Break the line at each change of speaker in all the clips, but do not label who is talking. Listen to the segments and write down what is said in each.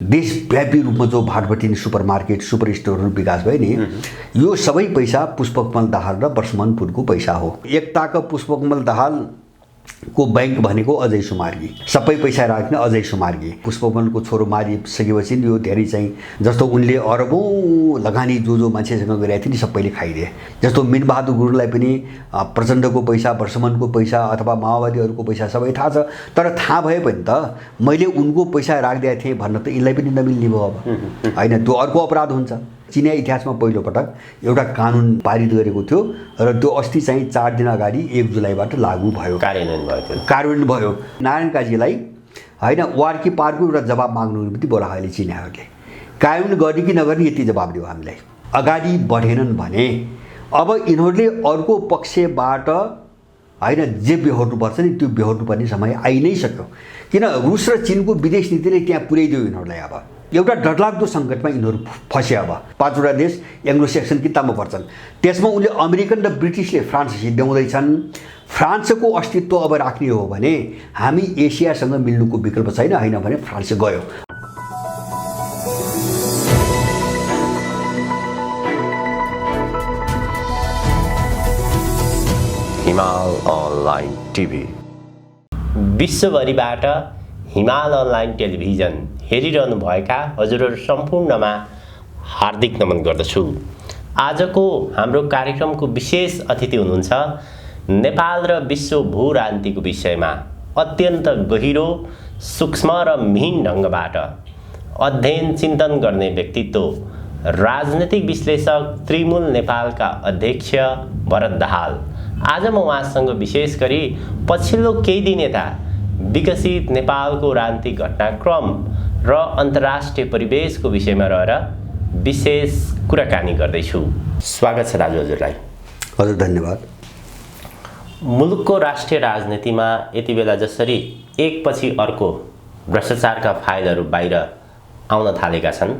देशव्यापी रूपमा जो भाटबटिनी सुपरमार्केट सुपर स्टोरहरू विकास भयो नि यो सबै पैसा पुष्पकमल दाहाल र वर्षमान पुनको पैसा हो। एकताका पुष्पकमल दाहाल को बैंक भनेको अजय सुमार्गी, सबै पैसा राख्ने अजय सुमार्गी। पुष्पकमलको छोरो मारिसकेपछि यो धेरै चाहिँ जस्तो उनले अरबौँ लगानी जो मान्छेसँग गरेका थिए नि सबैले खाइदिए। जस्तो मिनबहादुर गुरुङलाई पनि प्रचण्डको पैसा वर्षमानको पैसा अथवा माओवादीहरूको पैसा सबै थाहा छ, तर थाहा भए पनि त मैले उनको पैसा राखिदिएको थिएँ भन्न त यिनलाई पनि नमिल्ने भयो अब होइन। त्यो अर्को अपराध हुन्छ। चिनिया इतिहासमा पहिलोपटक एउटा कानुन पारित गरेको थियो र त्यो अस्ति चाहिँ 4 दिन अगाडि 1 जुलाईबाट लागू भयो, कार्यान्वयन भयो। नारायण काजीलाई होइन वारकी पारको एउटा जवाब माग्नु निम्ति बोलायो अहिले चिनियाहरूले। कार्यान्वयन गर्ने कि नगर्ने यति जवाब दियो हामीलाई। अगाडि बढेनन् भने अब यिनीहरूले अर्को पक्षबाट होइन जे बेहोर्नुपर्छ नि त्यो बेहोर्नुपर्ने समय आइ नै सक्यो। किन रुस र चिनको विदेश नीतिले त्यहाँ पुर्याइदियो यिनीहरूलाई। अब एउटा डरलाग्दो सङ्कटमा यिनीहरू फसे। अब 5वटा देश एङ्ग्लो सेक्सन किताबमा पर्छन्, त्यसमा उनले अमेरिकन र ब्रिटिसले फ्रान्स सिद्ध्याउँदैछन्। फ्रान्सको अस्तित्व अब राख्ने हो भने हामी एसियासँग मिल्नुको विकल्प छैन, होइन भने फ्रान्स गयो।
हिमाल अनलाइन टिभी विश्वभरिबाट हिमाल अनलाइन टेलिभिजन हेरिरहनुभएका हजुरहरू सम्पूर्णमा हार्दिक नमन गर्दछु। आजको हाम्रो कार्यक्रमको विशेष अतिथि हुनुहुन्छ नेपाल र विश्व भूराजनीतिको विषयमा अत्यन्त गहिरो सूक्ष्म र मिहिन ढङ्गबाट अध्ययन चिन्तन गर्ने व्यक्तित्व राजनीतिक विश्लेषक त्रिमूल नेपालका अध्यक्ष भरत दाहाल। आज म उहाँसँग विशेष गरी पछिल्लो केही दिन यता विकसित नेपालको राजनीतिक घटनाक्रम र अन्तर्राष्ट्रिय परिवेशको विषयमा रहेर विशेष कुराकानी गर्दैछु। स्वागत छ दाजु हजुरलाई।
हजुर धन्यवाद।
मुलुकको राष्ट्रिय राजनीतिमा यति बेला जसरी एकपछि अर्को भ्रष्टाचारका फाइलहरू बाहिर आउन थालेका छन्,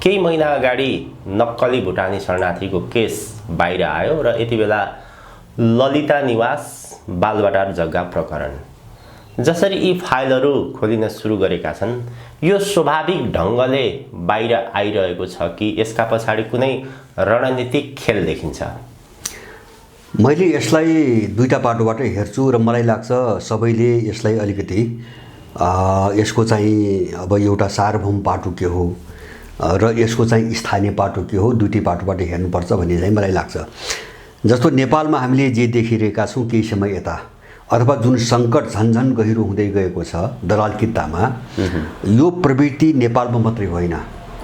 केही महिना अगाडि नक्कली भुटानी शरणार्थीको केस बाहिर आयो र यति बेला ललिता निवास बालुवाटार जग्गा प्रकरण जसरी यी फाइलहरू खोलिन सुरु गरेका छन्, यो स्वाभाविक ढङ्गले बाहिर आइरहेको छ कि यसका पछाडि कुनै रणनीतिक खेल देखिन्छ?
मैले यसलाई दुईटा पाटोबाट हेर्छु र मलाई लाग्छ सबैले यसलाई अलिकति यसको चाहिँ अब एउटा सार्वभौम पाटो के हो र यसको चाहिँ स्थानीय पाटो के हो, दुईटै पाटोबाट हेर्नुपर्छ भन्ने चाहिँ मलाई लाग्छ। जस्तो नेपालमा हामीले जे देखिरहेका छौँ केही समय यता अथवा जुन सङ्कट झन्झन गहिरो हुँदै गएको छ दलाल कित्तामा, यो प्रवृत्ति नेपालमा मात्रै होइन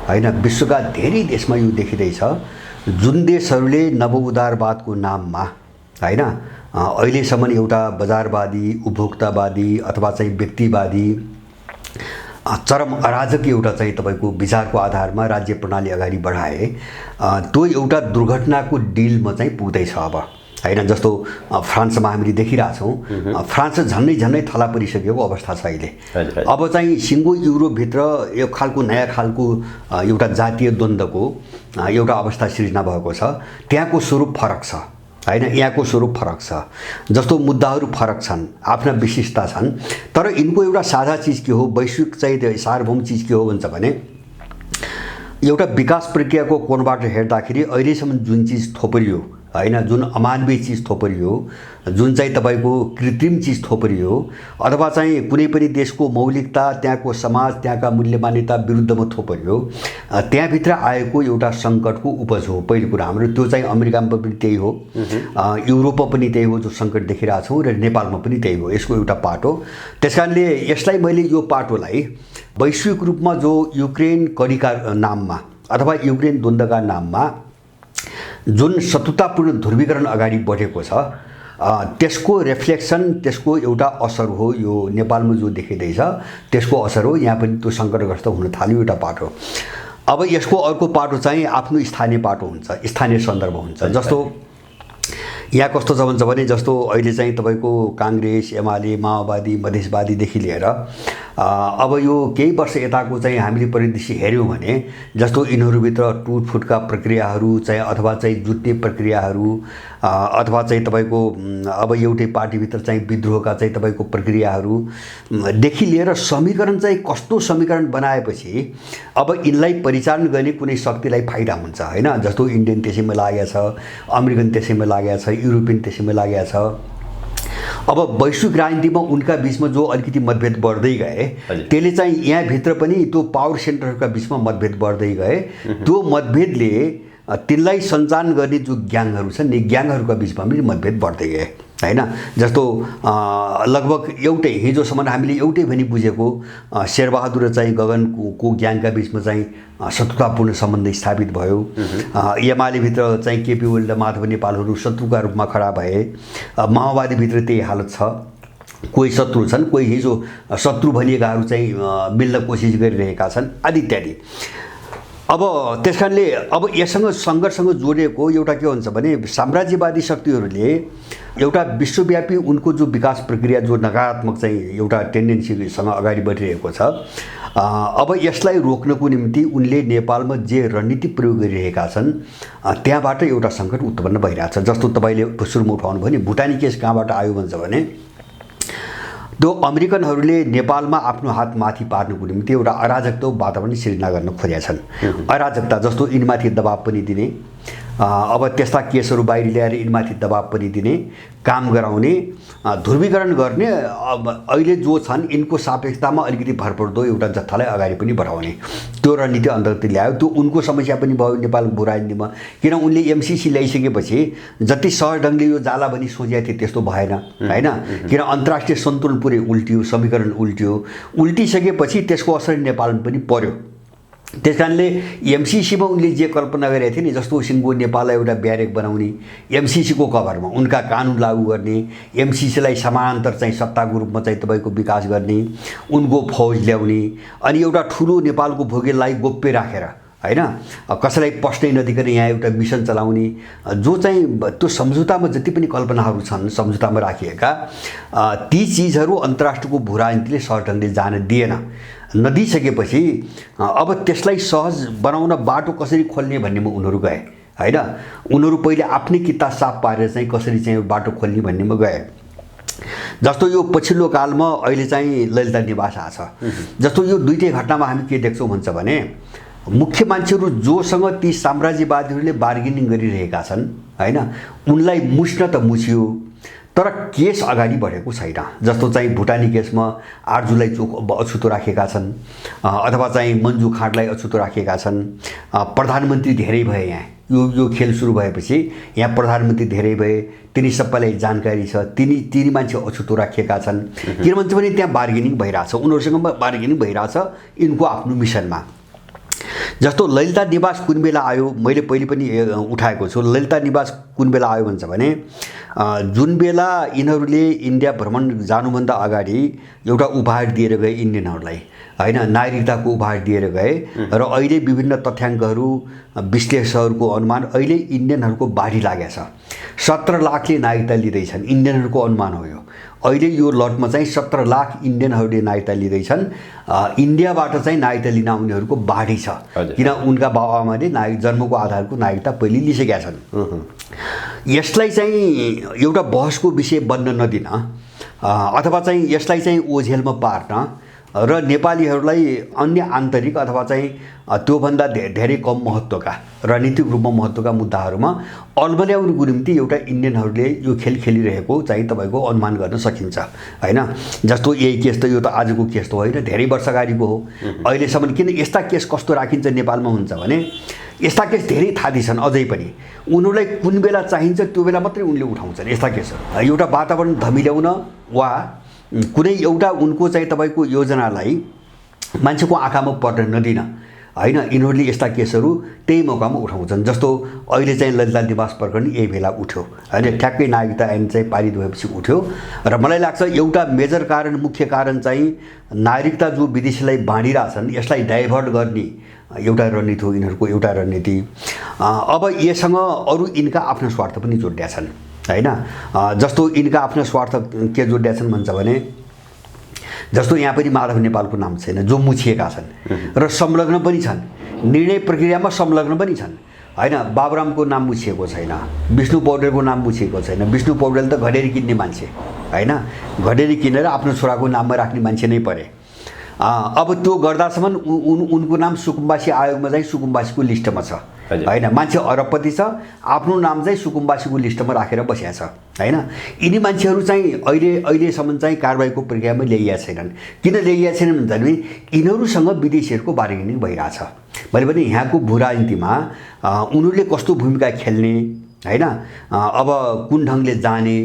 होइन विश्वका धेरै देशमा यो देखिँदैछ। जुन देशहरूले नवउदारवादको नाममा होइन अहिलेसम्म एउटा बजारवादी उपभोक्तावादी अथवा चाहिँ व्यक्तिवादी चरम अराजक एउटा चाहिँ तपाईँको विचारको आधारमा राज्य प्रणाली अगाडि बढाए, त्यो एउटा दुर्घटनाको डिलमा चाहिँ पुग्दैछ अब होइन। जस्तो फ्रान्समा हामीले देखिरहेछौँ, फ्रान्स झन्नै थला परिसकेको अवस्था छ अहिले। अब चाहिँ सिङ्गो युरोपभित्र यो खालको नयाँ खालको एउटा जातीय द्वन्द्वको एउटा अवस्था सिर्जना भएको छ। त्यहाँको स्वरूप फरक छ होइन, यहाँको स्वरूप फरक छ। जस्तो मुद्दाहरू फरक छन्, आफ्ना विशिष्टता छन्, तर यिनको एउटा साझा चिज के हो, वैश्विक चाहिँ सार्वभौम चिज के हो भन्छ भने एउटा विकास प्रक्रियाको कोणबाट हेर्दाखेरि अहिलेसम्म जुन चिज थोपरियो होइन, जुन अमानवीय चिज थोपरियो, जुन चाहिँ तपाईँको कृत्रिम चिज थोपरियो अथवा चाहिँ कुनै पनि देशको मौलिकता त्यहाँको समाज त्यहाँका मूल्य मान्यता विरुद्धमा थोपरियो, त्यहाँभित्र आएको एउटा सङ्कटको उपज हो पहिलो कुरा हाम्रो। त्यो चाहिँ अमेरिकामा पनि त्यही हो, युरोपमा पनि त्यही हो जो सङ्कट देखिरहेछौँ, र नेपालमा पनि त्यही हो। यसको एउटा पाटो। त्यस कारणले यसलाई मैले यो पाटोलाई वैश्विक रूपमा जो युक्रेन कडीका नाममा अथवा युक्रेन द्वन्द्वका नाममा जुन शत्रुतापूर्ण ध्रुवीकरण अगाडि बढेको छ त्यसको रिफ्लेक्सन, त्यसको एउटा असर हो यो नेपालमा जो देखिँदैछ, त्यसको असर हो। यहाँ पनि त्यो सङ्कटग्रस्त हुन थाल्यो एउटा पाटो। अब यसको अर्को पाटो चाहिँ आफ्नो स्थानीय पाटो हुन्छ, स्थानीय सन्दर्भ हुन्छ। जस्तो यहाँ कस्तो छ भन्छ भने जस्तो अहिले चाहिँ तपाईँको काङ्ग्रेस एमाले माओवादी मधेसवादीदेखि लिएर अब यो केही वर्ष यताको चाहिँ हामीले परिदृश्य हेऱ्यौँ भने जस्तो यिनीहरूभित्र टुटफुटका प्रक्रियाहरू चाहिँ अथवा चाहिँ जुट्ने प्रक्रियाहरू अथवा चाहिँ तपाईँको अब एउटै पार्टीभित्र चाहिँ विद्रोहका चाहिँ तपाईँको प्रक्रियाहरूदेखि लिएर समीकरण चाहिँ कस्तो समीकरण बनाएपछि अब यिनलाई परिचालन गर्ने कुनै शक्तिलाई फाइदा हुन्छ होइन। जस्तो इन्डियन त्यसैमा लागेको छ, अमेरिकन त्यसैमा लागेको छ, युरोपियन त्यसैमा लागेको छ। अब वैश्विक राजनीतिमा उनका बिचमा जो अलिकति मतभेद बढ्दै गए त्यसले चाहिँ यहाँभित्र पनि त्यो पावर सेन्टरहरूका बिचमा मतभेद बढ्दै गए। त्यो मतभेदले तिनलाई सञ्चालन गर्ने जो ग्याङहरू छन् नि ग्याङहरूका बिचमा पनि मतभेद बढ्दै गए होइन। जस्तो लगभग एउटै हिजोसम्म हामीले एउटै भनी बुझेको शेरबहादुर र चाहिँ गगनको ग्याङका बिचमा चाहिँ शत्रुतापूर्ण सम्बन्ध स्थापित भयो। एमालेभित्र चाहिँ केपी ओली र माधव नेपालहरू शत्रुका रूपमा खडा भए। माओवादीभित्र त्यही हालत छ, कोही शत्रु छन्, कोही हिजो शत्रु भनिएकाहरू चाहिँ मिल्न कोसिस गरिरहेका छन् आदि इत्यादि। अब त्यस कारणले अब यससँग सङ्घर्षसँग जोडिएको एउटा के हुन्छ भने साम्राज्यवादी शक्तिहरूले एउटा विश्वव्यापी उनको जो विकास प्रक्रिया जो नकारात्मक चाहिँ एउटा टेन्डेन्सीसँग अगाडि बढिरहेको छ, अब यसलाई रोक्नको निम्ति उनले नेपालमा जे रणनीति प्रयोग गरिरहेका छन् त्यहाँबाट एउटा सङ्कट उत्पन्न भइरहेछ। जस्तो तपाईँले सुरुमा उठाउनु भयो नि भुटानी केस कहाँबाट आयो भन्छ भने त्यो अमेरिकनहरूले नेपालमा आफ्नो हात माथि पार्नुको निम्ति एउटा अराजकता वातावरण सिर्जना गर्न खोजेका छन्। अराजकता जस्तो यिनमाथि दबाब पनि दिने, अब त्यस्ता केसहरू बाहिर ल्याएर यिनमाथि दबाब पनि दिने, काम गराउने, ध्रुवीकरण गर्ने। अब अहिले जो छन् यिनको सापेक्षतामा अलिकति भरपर्दो एउटा जत्थालाई अगाडि पनि बढाउने त्यो रणनीति अन्तर्गत ल्यायो। त्यो उनको समस्या पनि भयो नेपालको भू राजनीतिमा, किन उनले एमसिसी ल्याइसकेपछि जति सहज ढङ्गले यो जाला भनी सोचेको थिए त्यस्तो भएन होइन। किन अन्तर्राष्ट्रिय सन्तुलन पुरै उल्टियो, समीकरण उल्टियो। उल्टिसकेपछि त्यसको असर नेपालमा पनि पर्यो। त्यस कारणले एमसिसीमा उनले जे कल्पना गरेका थिए नि जस्तो सिङ्गो नेपाललाई एउटा ब्यारेक बनाउने, एमसिसीको कभरमा उनका कानुन लागू गर्ने, एमसिसीलाई समानान्तर चाहिँ सत्ताको रूपमा चाहिँ तपाईँको विकास गर्ने, उनको फौज ल्याउने अनि एउटा ठुलो नेपालको भूगोललाई गोप्य राखेर होइन कसैलाई पस्नै नदिकन यहाँ एउटा मिसन चलाउने, जो चाहिँ त्यो सम्झौतामा जति पनि कल्पनाहरू छन् सम्झौतामा राखिएका ती चिजहरू अन्तर्राष्ट्रको भू राजनीतिले सहज ढङ्गले जान दिएन। नदिइसकेपछि अब त्यसलाई सहज बनाउन बाटो कसरी खोल्ने भन्नेमा उनीहरू गए होइन। उनीहरू पहिले आफ्नै किता साफ पारेर चाहिँ कसरी चाहिँ बाटो खोल्ने भन्नेमा गए। जस्तो यो पछिल्लो कालमा अहिले चाहिँ ललिता निवास आछ। जस्तो यो दुईटै घटनामा हामी के देख्छौँ भन्छ भने मुख्य मान्छेहरू जोसँग ती साम्राज्यवादीहरूले बार्गेनिङ गरिरहेका छन् होइन उनलाई मुछ्न त मुछियो तर केस अगाडि बढेको छैन। जस्तो चाहिँ भुटानी केसमा आर्जुलाई अछुतो राखेका छन् अथवा चाहिँ मन्जु खाँडलाई अछुतो राखेका छन्। प्रधानमन्त्री धेरै भए यहाँ यो खेल सुरु भएपछि यहाँ प्रधानमन्त्री धेरै भए, तिनी सबैलाई जानकारी छ, तिनी मान्छे अछुतो राखिएका छन्। किन भन्छ भने त्यहाँ बार्गेनिङ भइरहेछ, उनीहरूसँग बार्गेनिङ भइरहेछ यिनको आफ्नो मिसनमा। जस्तो ललिता निवास कुन बेला आयो मैले पहिले पनि उठाएको छु। ललिता निवास कुन बेला आयो भन्छ भने जुन बेला यिनीहरूले इन्डिया भ्रमण जानुभन्दा अगाडि एउटा उपहार दिएर गए इन्डियनहरूलाई होइन, नागरिकताको उपहार दिएर गए र अहिले विभिन्न तथ्याङ्कहरू विश्लेषकहरूको अनुमान अहिले इन्डियनहरूको बाढी लागेछ। 17 लाखले नागरिकता लिँदैछन्, इन्डियनहरूको अनुमान हो यो। अहिले यो लटमा चाहिँ 17 लाख इन्डियनहरूले नागरिकता लिँदैछन्। इन्डियाबाट चाहिँ नागरिकता लिन आउनेहरूको बाढी छ, किन उनका बाबुआमाले जन्मको आधारको नागरिकता पहिले लिइसकेका छन्। यसलाई चाहिँ एउटा बहसको विषय बन्न नदिन अथवा चाहिँ यसलाई चाहिँ ओझेलमा पार्न र नेपालीहरूलाई अन्य आन्तरिक अथवा चाहिँ त्योभन्दा धेरै कम महत्त्वका रणनीतिक रूपमा महत्त्वका मुद्दाहरूमा अल्मल्याउनुको निम्ति एउटा इन्डियनहरूले यो खेल खेलिरहेको चाहिँ तपाईँको अनुमान गर्न सकिन्छ होइन। जस्तो यही केस त यो त आजको केस त होइन, धेरै वर्ष अगाडिको हो। अहिलेसम्म किन यस्ता केस कस्तो राखिन्छ नेपालमा हुन्छ भने यस्ता केस धेरै थाती छन् अझै पनि। उनीहरूलाई कुन बेला चाहिन्छ त्यो बेला मात्रै उनले उठाउँछन् यस्ता केसहरू। एउटा वातावरण धमिल्याउन वा कुनै एउटा उनको चाहिँ तपाईँको योजनालाई मान्छेको आँखामा पर्न नदिन होइन यिनीहरूले यस्ता केसहरू त्यही मौकामा उठाउँछन्। जस्तो अहिले चाहिँ ललिता निवास प्रकरण यही बेला उठ्यो होइन, ठ्याक्कै नागरिकता ऐन चाहिँ पारित भएपछि उठ्यो र मलाई लाग्छ एउटा मेजर कारण मुख्य कारण चाहिँ नागरिकता जो विदेशीलाई बाँडिरहेछन् यसलाई डाइभर्ट गर्ने एउटा रणनीति हो यिनीहरूको एउटा रणनीति। अब यससँग अरू यिनका आफ्ना स्वार्थ पनि जोडिया छन् होइन। जस्तो यिनका आफ्ना स्वार्थ के जोडिया छन् भन्छ भने जस्तो यहाँ पनि माधव नेपालको नाम छैन, जो मुछिएका छन् र संलग्न पनि छन्, निर्णय प्रक्रियामा संलग्न पनि छन् होइन। बाबुरामको नाम मुछिएको छैन, विष्णु पौडेलको नाम मुछिएको छैन। विष्णु पौडेल त घडेरी किन्ने मान्छे होइन, घडेरी किनेर आफ्नो छोराको नाममा राख्ने मान्छे नै परे। अब त्यो गर्दासम्म उनको नाम सुकुम्बासी आयोगमा चाहिँ सुकुम्बासीको लिस्टमा छ होइन। मान्छे अरबपति छ, आफ्नो नाम चाहिँ सुकुम्बासीको लिस्टमा राखेर बसेको छ होइन। यिनी मान्छेहरू चाहिँ अहिलेसम्म चाहिँ कारबाहीको प्रक्रियामा ल्याइएका छैनन्। किन ल्याइएका छैनन् भन्दाखेरि यिनीहरूसँग विदेशीहरूको बार्गेनिङ भइरहेछ। मैले पनि यहाँको भू राजनीतिमा उनीहरूले कस्तो भूमिका खेल्ने होइन, अब कुन ढङ्गले जाने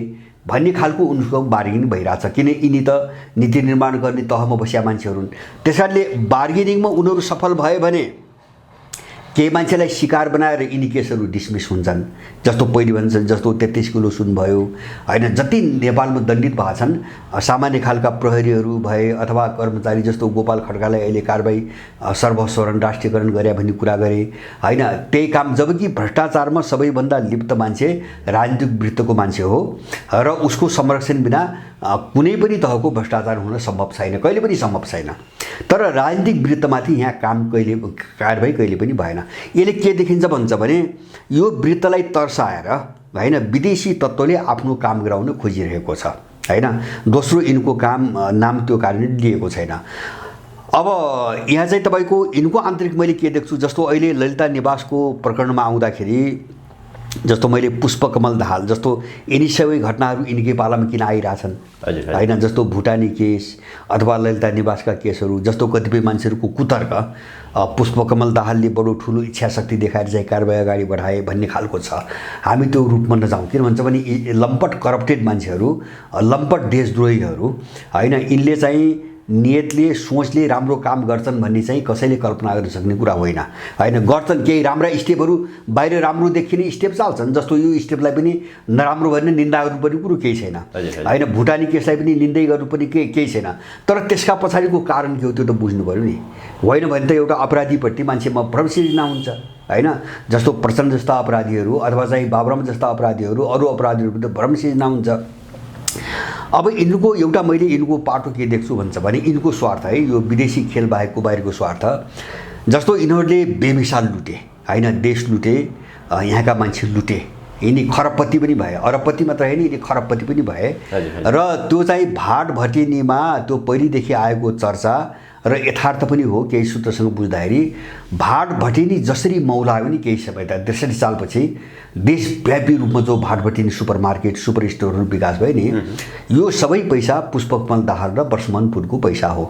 भन्ने खालको उनीहरूको बार्गेनिङ भइरहेछ। किन यिनी त नीति निर्माण गर्ने तहमा बसेका मान्छेहरू हुन्। त्यस कारणले बार्गेनिङमा उनीहरू सफल भयो भने केही मान्छेलाई शिकार बनाएर यिनी केसहरू डिसमिस हुन्छन्। जस्तो पहिले भन्छन्, जस्तो 33 किलो सुन भयो होइन। जति नेपालमा दण्डित भएका छन् सामान्य खालका प्रहरीहरू भए अथवा कर्मचारी, जस्तो गोपाल खड्कालाई अहिले कारबाही सर्वस्वरण राष्ट्रियकरण गरे भन्ने कुरा गरे होइन। त्यही काम, जबकि भ्रष्टाचारमा सबैभन्दा लिप्त मान्छे राजनीतिक वृत्तको मान्छे हो र उसको संरक्षण बिना कुनै पनि तहको भ्रष्टाचार हुन सम्भव छैन, कहिले पनि सम्भव छैन। तर राजनीतिक वृत्तमाथि यहाँ कारबाही कहिले पनि भएन। यसले के देखिन्छ भन्छ भने यो वृत्तलाई तर्साएर होइन विदेशी तत्त्वले आफ्नो काम गराउन खोजिरहेको छ होइन। दोस्रो, यिनको नाम त्यो कारणले लिएको छैन। अब यहाँ चाहिँ तपाईँको यिनको आन्तरिक मैले के देख्छु, जस्तो अहिले ललिता निवासको प्रकरणमा आउँदाखेरि जस्तो मैले पुष्पकमल दाहाल जस्तो यिनी सबै घटनाहरू यिनकै पालामा किन आइरहेछन् होइन। जस्तो भुटानी केस अथवा ललिता निवासका केसहरू, जस्तो कतिपय मान्छेहरूको कुतर्क पुष्पकमल दाहालले बडो ठुलो इच्छा शक्ति देखाएर चाहिँ कारबाही अगाडि बढाए भन्ने खालको छ। हामी त्यो रूपमा नजाउँ। किन भन्छ भने लम्पट करप्टेड मान्छेहरू, लम्पट देशद्रोहीहरू होइन, यिनले चाहिँ नियतले सोचले राम्रो काम गर्छन् भन्ने चाहिँ कसैले कल्पना गर्न सक्ने कुरा होइन होइन। गर्छन् केही राम्रा स्टेपहरू, बाहिर राम्रो देखिने स्टेप चाल्छन्। जस्तो यो स्टेपलाई पनि नराम्रो भने निन्दा गर्नुपर्ने कुरो केही छैन होइन। भुटानी केसलाई पनि निन्दै गर्नुपर्ने केही छैन। तर त्यसका पछाडिको कारण के हो त्यो त बुझ्नु पऱ्यो नि। होइन भने त एउटा अपराधीपट्टि मान्छेमा भ्रम सिर्जना हुन्छ होइन। जस्तो प्रचण्ड जस्ता अपराधीहरू अथवा चाहिँ बाबुराम जस्ता अपराधीहरू, अरू अपराधीहरूप्रति भ्रम सिर्जना हुन्छ। अब यिनको एउटा मैले यिनको पाटो के देख्छु भन्छ भने यिनको स्वार्थ है, यो विदेशी खेल बाहेकको बाहिरको स्वार्थ। जस्तो यिनीहरूले बेमिसाल लुटे होइन, देश लुटे, यहाँका मान्छे लुटे। यिनी खरबपति पनि भए, अरबपति मात्र होइन, यिनी खरबपति पनि भए। र त्यो चाहिँ भाट भटेनीमा त्यो पहिलेदेखि आएको चर्चा र यथार्थ पनि हो। केही सूत्रसँग बुझ्दाखेरि भाट भटेनी जसरी मौलायो नि केही समय त 63 सालपछि देशव्यापी रूपमा जो भाट भटेनी सुपर मार्केट सुपर स्टोरहरू विकास भयो नि, यो सबै पैसा पुष्पकमल दाहाल र वर्षमान पुनको पैसा हो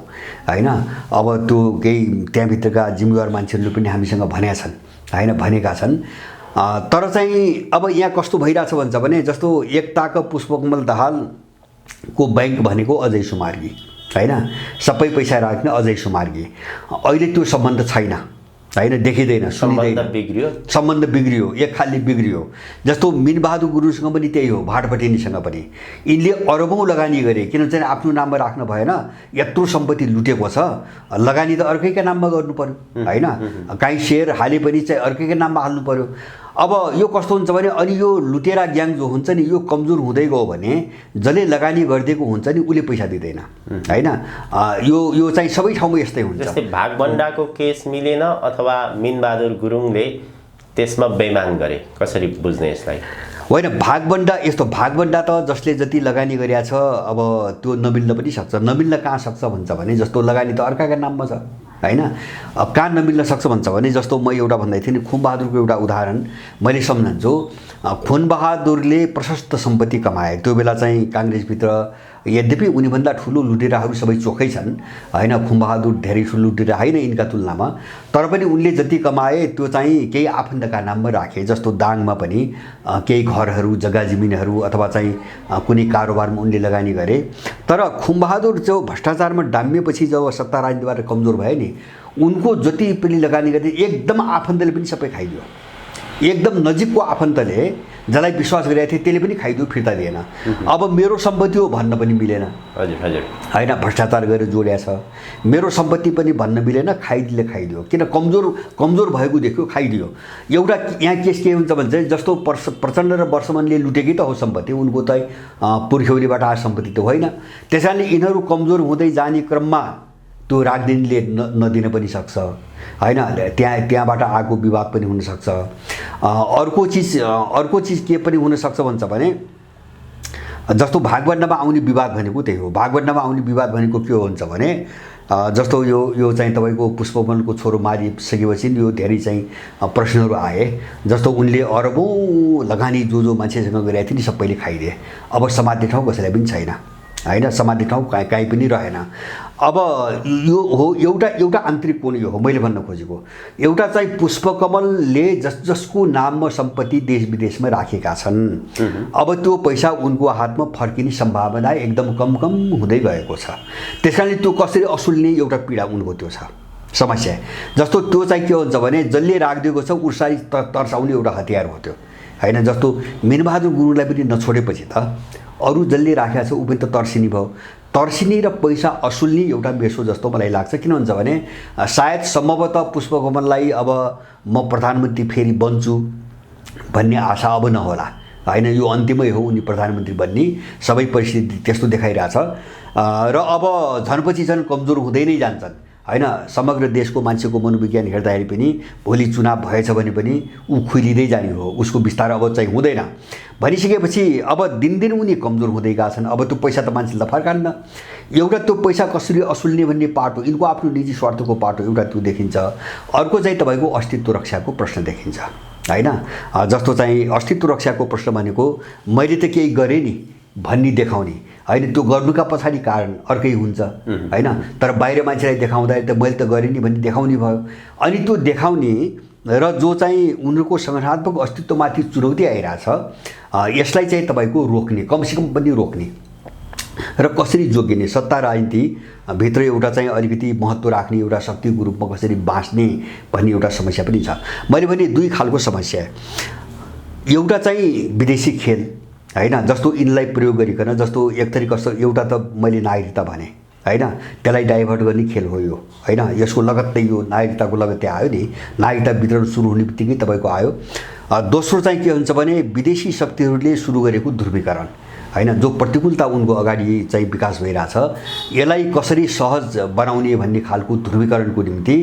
होइन। अब त्यो केही त्यहाँभित्रका जिम्मेवार मान्छेहरूले पनि हामीसँग भनेका छन्। तर चाहिँ अब यहाँ कस्तो भइरहेछ भन्छ भने जस्तो एकताका पुष्पकमल दाहालको बैंक भनेको अजय सुमार्गी होइन, सबै पैसा राख्ने अजय सुमार्गी। अहिले त्यो सम्बन्ध छैन होइन, देखिँदैन, सुनिँदैन। सम्बन्ध बिग्रियो, एक खालले बिग्रियो। जस्तो मिनबहादुर गुरुङसँग पनि त्यही हो, भाट भटेनीसँग पनि यिनले अरबौँ लगानी गरे। किन चाहिँ आफ्नो नाममा राख्न भएन, यत्रो सम्पत्ति लुटेको छ, लगानी त अर्कैका नाममा गर्नु पर्यो होइन। काहीँ सेयर हाले पनि चाहिँ अर्कैका नाममा हाल्नु पर्यो। अब यो कस्तो हुन्छ भने अनि यो लुटेरा ग्याङ जो हुन्छ नि, यो कमजोर हुँदै गयो भने जसले लगानी गरिदिएको हुन्छ नि उसले पैसा दिँदैन होइन। यो चाहिँ सबै ठाउँमा यस्तै हुन्छ।
जस्तै भागभण्डाको केस मिलेन अथवा मिनबहादुर गुरुङले त्यसमा बेइमान गरे, कसरी बुझ्ने यसलाई?
होइन, भागभण्डा यस्तो, भागभण्डा त जसले जति लगानी गरेका छ अब त्यो नमिल्न पनि सक्छ। नमिल्न कहाँ सक्छ भन्छ भने जस्तो लगानी त अर्काका नाममा छ होइन। कहाँ नमिल्न सक्छ भन्छ भने जस्तो म एउटा भन्दै थिएँ नि, खुमबहादुरको एउटा उदाहरण मैले सम्झन्छु। खुमबहादुरले प्रशस्त सम्पत्ति कमाए। त्यो बेला चाहिँ काङ्ग्रेसभित्र यद्यपि उनीभन्दा ठुलो लुटेराहरू सबै चोखै छन् होइन, खुमबहादुर धेरै ठुलो लुटेरा होइन यिनका तुलनामा, तर पनि उनले जति कमाए त्यो चाहिँ केही आफन्तका नाममा राखे। जस्तो दाङमा पनि केही घरहरू, जग्गा जमिनहरू अथवा चाहिँ कुनै कारोबारमा उनले लगानी गरे। तर खुमबहादुर जो भ्रष्टाचारमा डाम्मिएपछि जब सत्ता राजनीतिबाट कमजोर भयो नि, उनको जति पनि लगानी गरे एकदम आफन्तले पनि सबै खाइदियो। एकदम नजिकको आफन्तले जसलाई विश्वास गरेको थिएँ त्यसले पनि खाइदियो, फिर्ता दिएन। अब मेरो सम्पत्ति हो भन्न पनि मिलेन,
हजुर हजुर,
होइन, भ्रष्टाचार गरेर जोड्या छ। मेरो सम्पत्ति पनि भन्न मिलेन, खाइदियो, किन कमजोर भएको देख्यो, खाइदियो। एउटा यहाँ केस के हुन्छ भने चाहिँ जस्तो प्रचण्ड र वर्षमनले लुटेकै त हो सम्पत्ति, उनको चाहिँ पुर्ख्यौलीबाट आएको सम्पत्ति त होइन। त्यस कारणले यिनीहरू कमजोर हुँदै जाने क्रममा त्यो राजनीतिले नदिन पनि सक्छ, होइन, त्यहाँबाट आएको विवाद पनि हुनसक्छ। अर्को चिज के पनि हुनसक्छ भन्छ भने जस्तो भागभण्डामा आउने विवाद भनेको त्यही हो। भागभण्डामा आउने विवाद भनेको के हुन्छ भने जस्तो यो चाहिँ तपाईँको पुष्पकमलको छोरो मारिसकेपछि यो धेरै चाहिँ प्रश्नहरू आए। जस्तो उनले अरबौँ लगानी जो मान्छेसँग गरेका थिए नि सबैले खाइदिए। अब समात्ने ठाउँ कसैलाई पनि छैन, होइन, समात्ने ठाउँ कहीँ पनि रहेन। अब यो हो एउटा आन्तरिक कोण यो हो मैले भन्न खोजेको। एउटा चाहिँ पुष्पकमलले जसको नाममा सम्पत्ति देश विदेशमा राखेका छन्, अब त्यो पैसा उनको हातमा फर्किने सम्भावना एकदम कम हुँदै गएको छ। त्यस कारणले त्यो कसरी असुल्ने एउटा पीडा उनको त्यो छ, समस्या। जस्तो त्यो चाहिँ के हुन्छ भने जसले राखिदिएको छ उसलाई तर्साउने एउटा हतियार हो त्यो, होइन। जस्तो मिनबहादुर गुरुङलाई पनि नछोडेपछि त अरू जसले राखेको छ ऊ पनि त तर्सिनी भयो। तर्सिनी र पैसा असुल्ने एउटा बेस हो जस्तो मलाई लाग्छ। किन भन्छ भने सायद सम्भवतः पुष्पकमललाई अब म प्रधानमन्त्री फेरि बन्छु भन्ने आशा अब नहोला, होइन। यो अन्तिमै हो उनी प्रधानमन्त्री बन्ने, सबै परिस्थिति त्यस्तो देखाइरहेछ। र अब झनपछि झन् कमजोर हुँदै नै जान्छन्, होइन। समग्र देशको मान्छेको मनोविज्ञान हेर्दाखेरि पनि भोलि चुनाव भएछ भने पनि ऊ खुलिँदै जाने हो, उसको विस्तार अब चाहिँ हुँदैन भनिसकेपछि अब दिनदिन उनी कमजोर हुँदै गएका छन्। अब त्यो पैसा त मान्छेलाई फर्कान्न। एउटा त्यो पैसा कसरी असुल्ने भन्ने पाटो, यिनको आफ्नो निजी स्वार्थको पाटो एउटा त्यो देखिन्छ। अर्को चाहिँ तपाईँको अस्तित्व रक्षाको प्रश्न देखिन्छ, होइन। जस्तो चाहिँ अस्तित्व रक्षाको प्रश्न भनेको मैले त केही गरेँ नि भन्ने देखाउने, होइन। त्यो गर्नुका पछाडि कारण अर्कै हुन्छ, होइन। तर बाहिर मान्छेलाई देखाउँदाखेरि त मैले त गरेँ नि भन्ने देखाउने भयो। अनि त्यो देखाउने र जो चाहिँ उनीहरूको संगठनात्मक अस्तित्वमाथि चुनौती आइरहेछ, यसलाई चाहिँ तपाईँको रोक्ने, कमसेकम पनि रोक्ने र कसरी जोगिने, सत्ता राजनीति भित्र एउटा चाहिँ अलिकति महत्त्व राख्ने, एउटा शक्तिको रूपमा कसरी बाँच्ने भन्ने एउटा समस्या पनि छ। मैले भने दुई खालको समस्या। एउटा चाहिँ विदेशी खेल, होइन। जस्तो यिनलाई प्रयोग गरिकन, जस्तो एक थरी कस्तो एउटा त मैले नागरिकता भने, होइन, त्यसलाई डाइभर्ट गर्ने खेल हो यो, होइन। यसको लगत्तै यो नागरिकताको लगत्तै आयो नि, नागरिकता वितरण सुरु हुने बित्तिकै तपाईँको आयो। दोस्रो चाहिँ के हुन्छ भने विदेशी शक्तिहरूले सुरु गरेको ध्रुवीकरण, होइन, जो प्रतिकूलता उनको अगाडि चाहिँ विकास भइरहेछ, यसलाई कसरी सहज बनाउने भन्ने खालको ध्रुवीकरणको निम्ति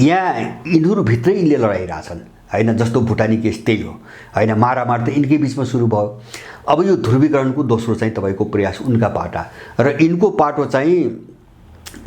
यहाँ यिनीहरूभित्रै यिनले लडाइरहेछन्, होइन। जस्तो भुटानी केस त्यही हो, होइन। मारामार त यिनकै बिचमा सुरु भयो। अब यो ध्रुवीकरणको दोस्रो चाहिँ तपाईँको प्रयास उनका पाटा, र यिनको पाटो चाहिँ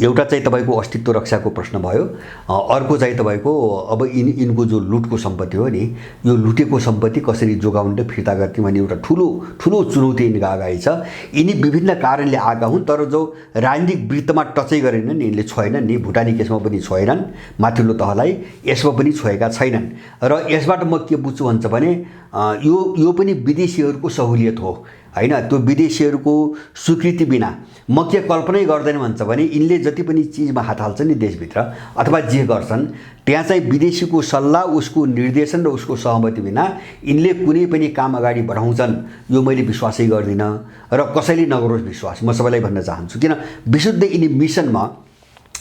एउटा चाहिँ तपाईँको अस्तित्व रक्षाको प्रश्न भयो। अर्को चाहिँ तपाईँको अब यिनको जो लुटको सम्पत्ति हो नि, यो लुटेको सम्पत्ति कसरी जोगाउने र फिर्ता गर्ने भन्ने एउटा ठुलो चुनौती यिनका अगाडि छ। यिनी विभिन्न कारणले आएका हुन्, तर जो राजनीतिक वृत्तमा टचै गरेनन् यिनले, छोएनन् नि। भुटानी केसमा पनि छोएनन्, माथिल्लो तहलाई यसमा पनि छोएका छैनन्। र यसबाट म के बुझ्छु भन्छ भने यो पनि विदेशीहरूको सहुलियत हो, होइन। त्यो विदेशीहरूको स्वीकृति बिना म के कल्पनै गर्दैन भन्छ भने यिनले जति पनि चिजमा हात हाल्छन् नि देशभित्र अथवा जे गर्छन् त्यहाँ चाहिँ विदेशीको सल्लाह, उसको निर्देशन र उसको सहमति बिना यिनले कुनै पनि काम अगाडि बढाउँछन् यो मैले विश्वासै गर्दिनँ। र कसैले नगरोस् विश्वास, म सबैलाई भन्न चाहन्छु। किन विशुद्ध यिनी मिसनमा,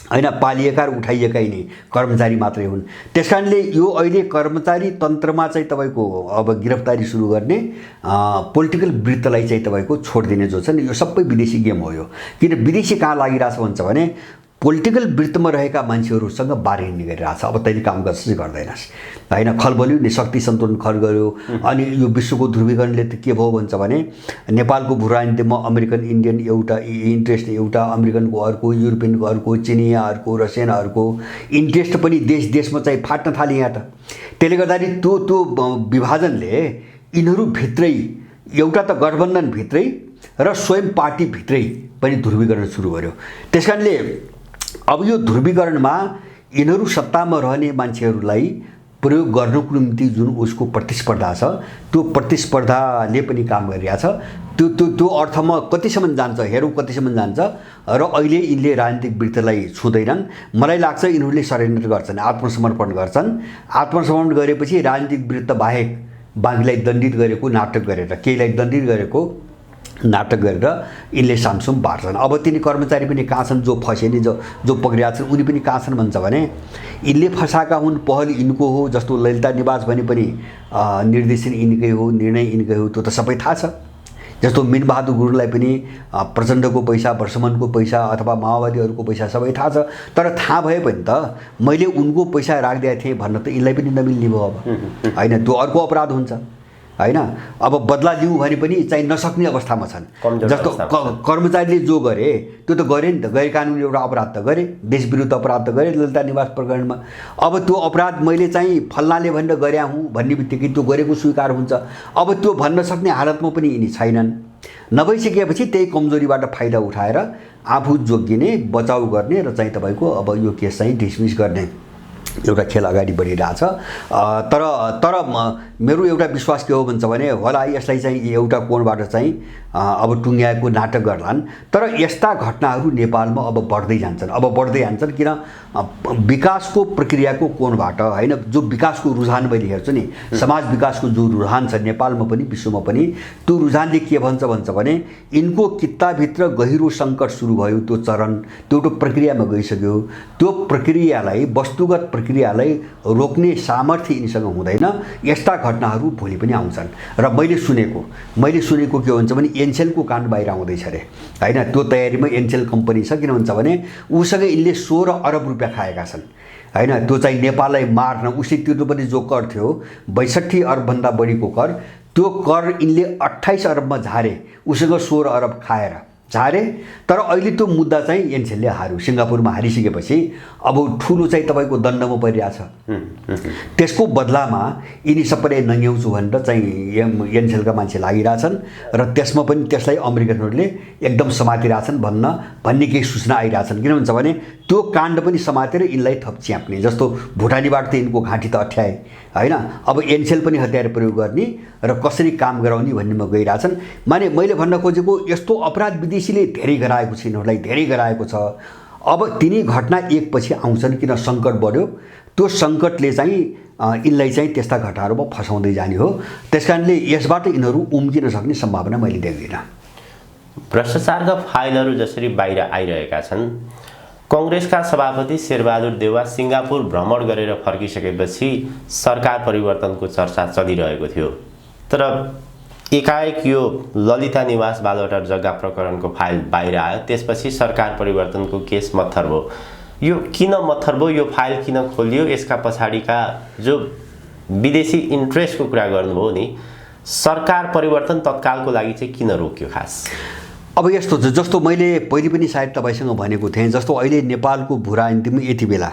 होइन, पालिएका र उठाइएका यिनी कर्मचारी मात्रै हुन्। त्यस कारणले यो अहिले कर्मचारी तन्त्रमा चाहिँ तपाईँको अब गिरफ्तारी सुरु गर्ने, पोलिटिकल वृत्तलाई चाहिँ तपाईँको छोडिदिने जो छ नि, यो सबै विदेशी गेम हो यो। किन विदेशी कहाँ लागिरहेछ भन्छ भने पोलिटिकल वृत्तमा रहेका मान्छेहरूसँग बार्गेनिङ गरिरहेछ। अब तैँले काम गर्छ चाहिँ गर्दैनस्, होइन। खलबल्यो नि, शक्ति सन्तुलन खर गर्यो। अनि यो विश्वको ध्रुवीकरणले त के भयो भन्छ भने नेपालको भू राजनीतिमा अमेरिकन इन्डियन एउटा इन्ट्रेस्ट, एउटा अमेरिकनको अर्को, युरोपियनको अर्को, चिनिया अर्को, रसियन अर्को इन्ट्रेस्ट पनि देश देशमा चाहिँ फाट्न थाले यहाँ त। त्यसले गर्दाखेरि त्यो विभाजनले यिनीहरूभित्रै एउटा त गठबन्धनभित्रै र स्वयं पार्टीभित्रै पनि ध्रुवीकरण सुरु गर्यो। त्यस कारणले अब यो ध्रुवीकरणमा यिनीहरू सत्तामा रहने मान्छेहरूलाई प्रयोग गर्नको निम्ति जुन उसको प्रतिस्पर्धा छ, त्यो प्रतिस्पर्धाले पनि काम गरिरहेछ। त्यो अर्थमा कतिसम्म जान्छ हेरौँ, कतिसम्म जान्छ। र अहिले यिनले राजनीतिक वृत्तलाई छुँदैनन्। मलाई लाग्छ यिनीहरूले सरेन्डर गर्छन्, आत्मसमर्पण गर्छन्। आत्मसमर्पण गरेपछि राजनीतिक वृत्त बाहेक बाँकीलाई दण्डित गरेको नाटक गरेर, केहीलाई दण्डित गरेको नाटक गरेर यिनले सामसुम बाँड्छन्। अब तिनी कर्मचारी पनि कहाँ छन्, जो फसे नि जो पक्रिया छन् उनी पनि कहाँ छन् भन्छ भने यिनले फसाएका हुन्, पहल यिनको हो। जस्तो ललिता निवास भने पनि निर्देशन यिनकै हो, निर्णय यिनकै हो, त्यो त सबै थाहा छ। जस्तो मिनबहादुर गुरुङलाई पनि प्रचण्डको पैसा, वर्षमनको पैसा अथवा माओवादीहरूको पैसा सबै थाहा छ। तर थाहा भए पनि त मैले उनको पैसा राखिदिएको थिएँ भन्न त यिनलाई पनि नमिल्ने भयो अब, होइन? त्यो अर्को अपराध हुन्छ, होइन? अब बदला लिउँ भने पनि चाहिँ नसक्ने अवस्थामा छन्। जस्तो कर्मचारीले जो गरे त्यो त गरे नि त, गैर कानुनी एउटा अपराध त गरे, देशविरुद्ध अपराध त गरे ललिता निवास प्रकरणमा। अब त्यो अपराध मैले चाहिँ फल्नाले भनेर गरे हुँ भन्ने बित्तिकै त्यो गरेको स्वीकार हुन्छ। अब त्यो भन्न सक्ने हालतमा पनि यिनी छैनन्। नभइसकेपछि त्यही कमजोरीबाट फाइदा उठाएर आफू जोगिने, बचाउ गर्ने र चाहिँ तपाईँको अब यो केस चाहिँ डिसमिस गर्ने एउटा खेल अगाडि बढिरहेछ। तर मेरो एउटा विश्वास के हो भन्छ भने होला यसलाई चाहिँ एउटा कोणबाट चाहिँ अब टुङ्ग्याएको नाटक गर्लान्। तर यस्ता घटनाहरू नेपालमा अब बढ्दै जान्छन्, किन विकासको प्रक्रियाको कोणबाट, होइन? जो विकासको रुझान मैले हेर्छु नि, समाज विकासको जो रुझान छ नेपालमा पनि विश्वमा पनि, त्यो रुझानले के भन्छ भने यिनको कित्ताभित्र गहिरो सङ्कट सुरु भयो। त्यो चरण, त्यो एउटा प्रक्रियामा गइसक्यो। त्यो प्रक्रियालाई, वस्तुगत प्रक्रियालाई रोक्ने सामर्थ्य यिनीसँग हुँदैन। यस्ता घटनाहरू भोलि पनि आउँछन्। र मैले सुनेको के हुन्छ भने एनसेलको काण्ड बाहिर आउँदैछ अरे, होइन? त्यो तयारीमा एनसेल कम्पनी छ। किन भन्छ भने उसँग यिनले 16 अरब रुपियाँ खाएका छन्, होइन? त्यो चाहिँ नेपाललाई मार्न उसले तिर्नुपर्ने जो कर थियो 62 अरबभन्दा बढीको कर, त्यो कर यिनले 28 अरबमा झारे, उसँग 16 अरब खाएर झारे। तर अहिले त्यो मुद्दा चाहिँ एनसेलले हार्यो, सिङ्गापुरमा हारिसकेपछि अब ठुलो चाहिँ तपाईँको दण्डमा परिरहेछ। त्यसको बदलामा यिनी सबैले नङ्ग्याउँछु भनेर चाहिँ एनसेलका मान्छे लागिरहेछन् र त्यसमा पनि त्यसलाई अमेरिकनहरूले एकदम समातिरहेछन् भन्ने केही सूचना आइरहेछन्। किन भन्छ भने त्यो काण्ड पनि समातेर यिनलाई थप च्याप्ने। जस्तो भुटानीबाट त यिनको घाँटी त अठ्याए, होइन? अब एनसेल पनि हतियार प्रयोग गर्ने र कसरी काम गराउने भन्नेमा गइरहेछन्। माने मैले भन्न खोजेको यस्तो अपराध विदेशीले धेरै गराएको छ, यिनीहरूलाई धेरै गराएको छ। अब तिनी घटना एकपछि आउँछन्, किन सङ्कट बढ्यो। त्यो सङ्कटले चाहिँ यिनलाई चाहिँ त्यस्ता घटनाहरूमा फसाउँदै जाने हो। त्यसकारणले यसबाट यिनीहरू उम्किन सक्ने सम्भावना मैले देख्दिनँ।
भ्रष्टाचारका फाइलहरू जसरी बाहिर आइरहेका छन्, कङ्ग्रेसका सभापति शेरबहादुर देउवा सिङ्गापुर भ्रमण गरेर फर्किसकेपछि सरकार परिवर्तनको चर्चा चलिरहेको थियो। तर एकाएक यो ललिता निवास बालुवाटार जग्गा प्रकरणको फाइल बाहिर आयो। त्यसपछि सरकार परिवर्तनको केस मत्थर भयो। यो किन मत्थर भयो, यो फाइल किन खोलियो, यसका पछाडिका जो विदेशी इन्ट्रेस्टको कुरा गर्नुभयो नि, सरकार परिवर्तन तत्कालको लागि चाहिँ किन रोक्यो खास?
अब यस्तो छ, जस्तो मैले पहिले पनि सायद तपाईँसँग भनेको थिएँ, जस्तो अहिले नेपालको भू राजनीतिमा यति बेला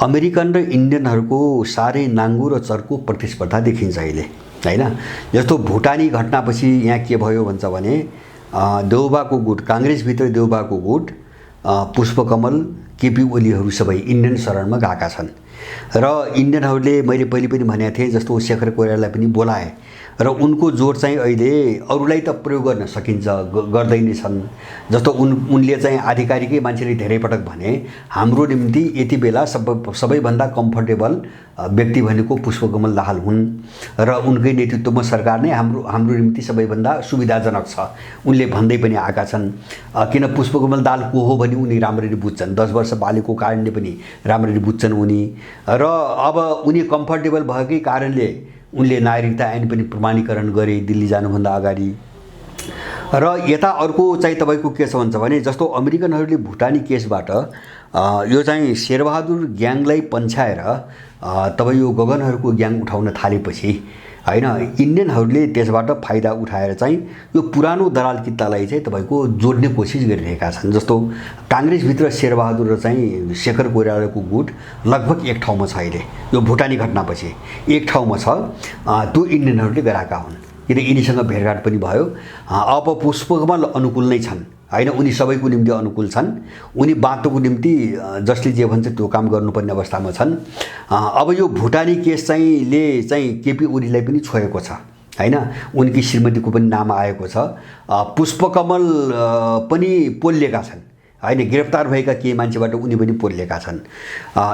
अमेरिकन र इन्डियनहरूको साह्रै नाङ्गो र चर्को प्रतिस्पर्धा देखिन्छ अहिले, होइन? जस्तो भुटानी घटनापछि यहाँ के भयो भन्छ भने देउबाको गुट, काङ्ग्रेसभित्र देउबाको गुट, पुष्पकमल, केपी ओलीहरू सबै इन्डियन शरणमा गएका छन्। र इन्डियनहरूले मैले पहिले पनि भनेको थिएँ, जस्तो शेखर कोइरालालाई पनि बोलाए र उनको जोड चाहिँ अहिले अरूलाई त प्रयोग गर्न सकिन्छ, गर्दै नै छन्। जस्तो उनले चाहिँ आधिकारिकै मान्छेले धेरै पटक भने हाम्रो निम्ति यति बेला सबैभन्दा कम्फर्टेबल व्यक्ति भनेको पुष्पकमल दाहाल हुन् र उनकै नेतृत्वमा सरकार नै हाम्रो निम्ति सबैभन्दा सुविधाजनक छ, उनले भन्दै पनि आएका छन्। किन पुष्पकमल दाहाल को हो भने उनी राम्ररी बुझ्छन्, 10 वर्ष बालेको कारणले पनि राम्ररी बुझ्छन् उनी। र अब उनी कम्फर्टेबल भएकै कारणले उनले नागरिकता ऐन पनि प्रमाणीकरण गरे दिल्ली जानुभन्दा अगाडि। र यता अर्को चाहिँ तपाईँको के छ भन्छ भने जस्तो अमेरिकनहरूले भुटानी केसबाट यो चाहिँ शेरबहादुर ग्याङलाई पन्छाएर तपाईँ यो गगनहरूको ग्याङ उठाउन थालेपछि, होइन, इन्डियनहरूले त्यसबाट फाइदा उठाएर चाहिँ यो पुरानो दलाल कित्तालाई चाहिँ तपाईँको जोड्ने कोसिस गरिरहेका छन्। जस्तो काङ्ग्रेसभित्र शेरबहादुर र चाहिँ शेखर कोइरालाको गुट लगभग एक ठाउँमा छ अहिले, यो भुटानी घटनापछि एक ठाउँमा छ। त्यो इन्डियनहरूले गराएका हुन्, किन यिनीसँग भेटघाट पनि भयो। अब पुष्पकमल अनुकूल नै छन्, होइन? उनी सबैको निम्ति अनुकूल छन्। उनी बाटोको निम्ति जसले जे भन्छ त्यो काम गर्नुपर्ने अवस्थामा छन्। अब यो भुटानी केस चाहिँ केपी ओलीलाई पनि छोएको छ, होइन? उनकी श्रीमतीको पनि नाम आएको छ। पुष्पकमल पनि पोलिएका छन्, होइन गिरफ्तार भएका केही मान्छेबाट उनी पनि पोलिएका छन्।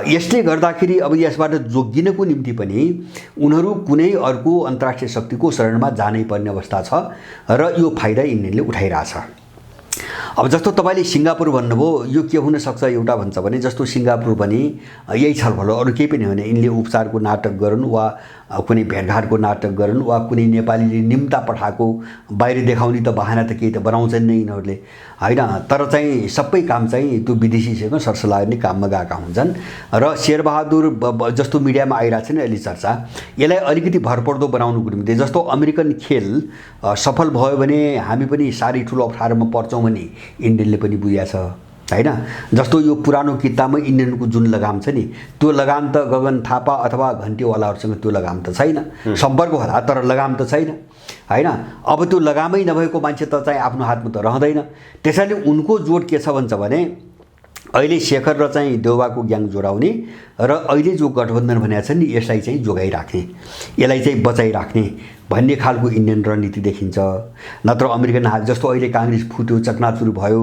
यसले गर्दाखेरि अब यसबाट जोगिनको निम्ति पनि उनीहरू कुनै अर्को अन्तर्राष्ट्रिय शक्तिको शरणमा जानै पर्ने अवस्था छ र यो फाइदा इन्डियनले उठाइरहेछ। अब जस्तो तपाईँले सिङ्गापुर भन्नुभयो, यो के हुनसक्छ एउटा भन्छ भने जस्तो सिङ्गापुर पनि यही छलफल हो, अरू केही पनि होइन। यिनले उपचारको नाटक गरून् वा कुनै भेटघाटको नाटक गरून् वा कुनै नेपालीले निम्ता पठाएको बाहिर देखाउने त बहाना त केही त बनाउँछन् नै यिनीहरूले, होइन। तर चाहिँ सबै काम चाहिँ त्यो विदेशीसँग सरसल्लाह गर्ने काममा गएका हुन्छन् र शेरबहादुर जस्तो मिडियामा आइरहेको छ नि अहिले चर्चा, यसलाई अलिकति भरपर्दो बनाउनुको निम्ति जस्तो अमेरिकन खेल सफल भयो भने हामी पनि साह्रै ठुलो अप्ठ्यारोमा पर्छौँ भने इन्डियनले पनि बुझेको छ, होइन। जस्तो यो पुरानो किताबमा इन्डियनको जुन लगाम छ नि, त्यो लगाम त गगन थापा अथवा घन्टीवालाहरूसँग त्यो लगाम त छैन, सम्पर्क होला तर लगाम त छैन, होइन। अब त्यो लगामै नभएको मान्छे त चाहिँ आफ्नो हातमा त रहँदैन। त्यसैले उनको जोड के छ भन्छ भने अहिले शेखर र चाहिँ देउबाको ग्याङ जोडाउने र अहिले जो गठबन्धन भनेको छ नि यसलाई चाहिँ जोगाइराख्ने, यसलाई चाहिँ बचाइराख्ने भन्ने खालको इन्डियन रणनीति देखिन्छ। नत्र अमेरिकन हात जस्तो अहिले काङ्ग्रेस फुट्यो, चकनाचुर भयो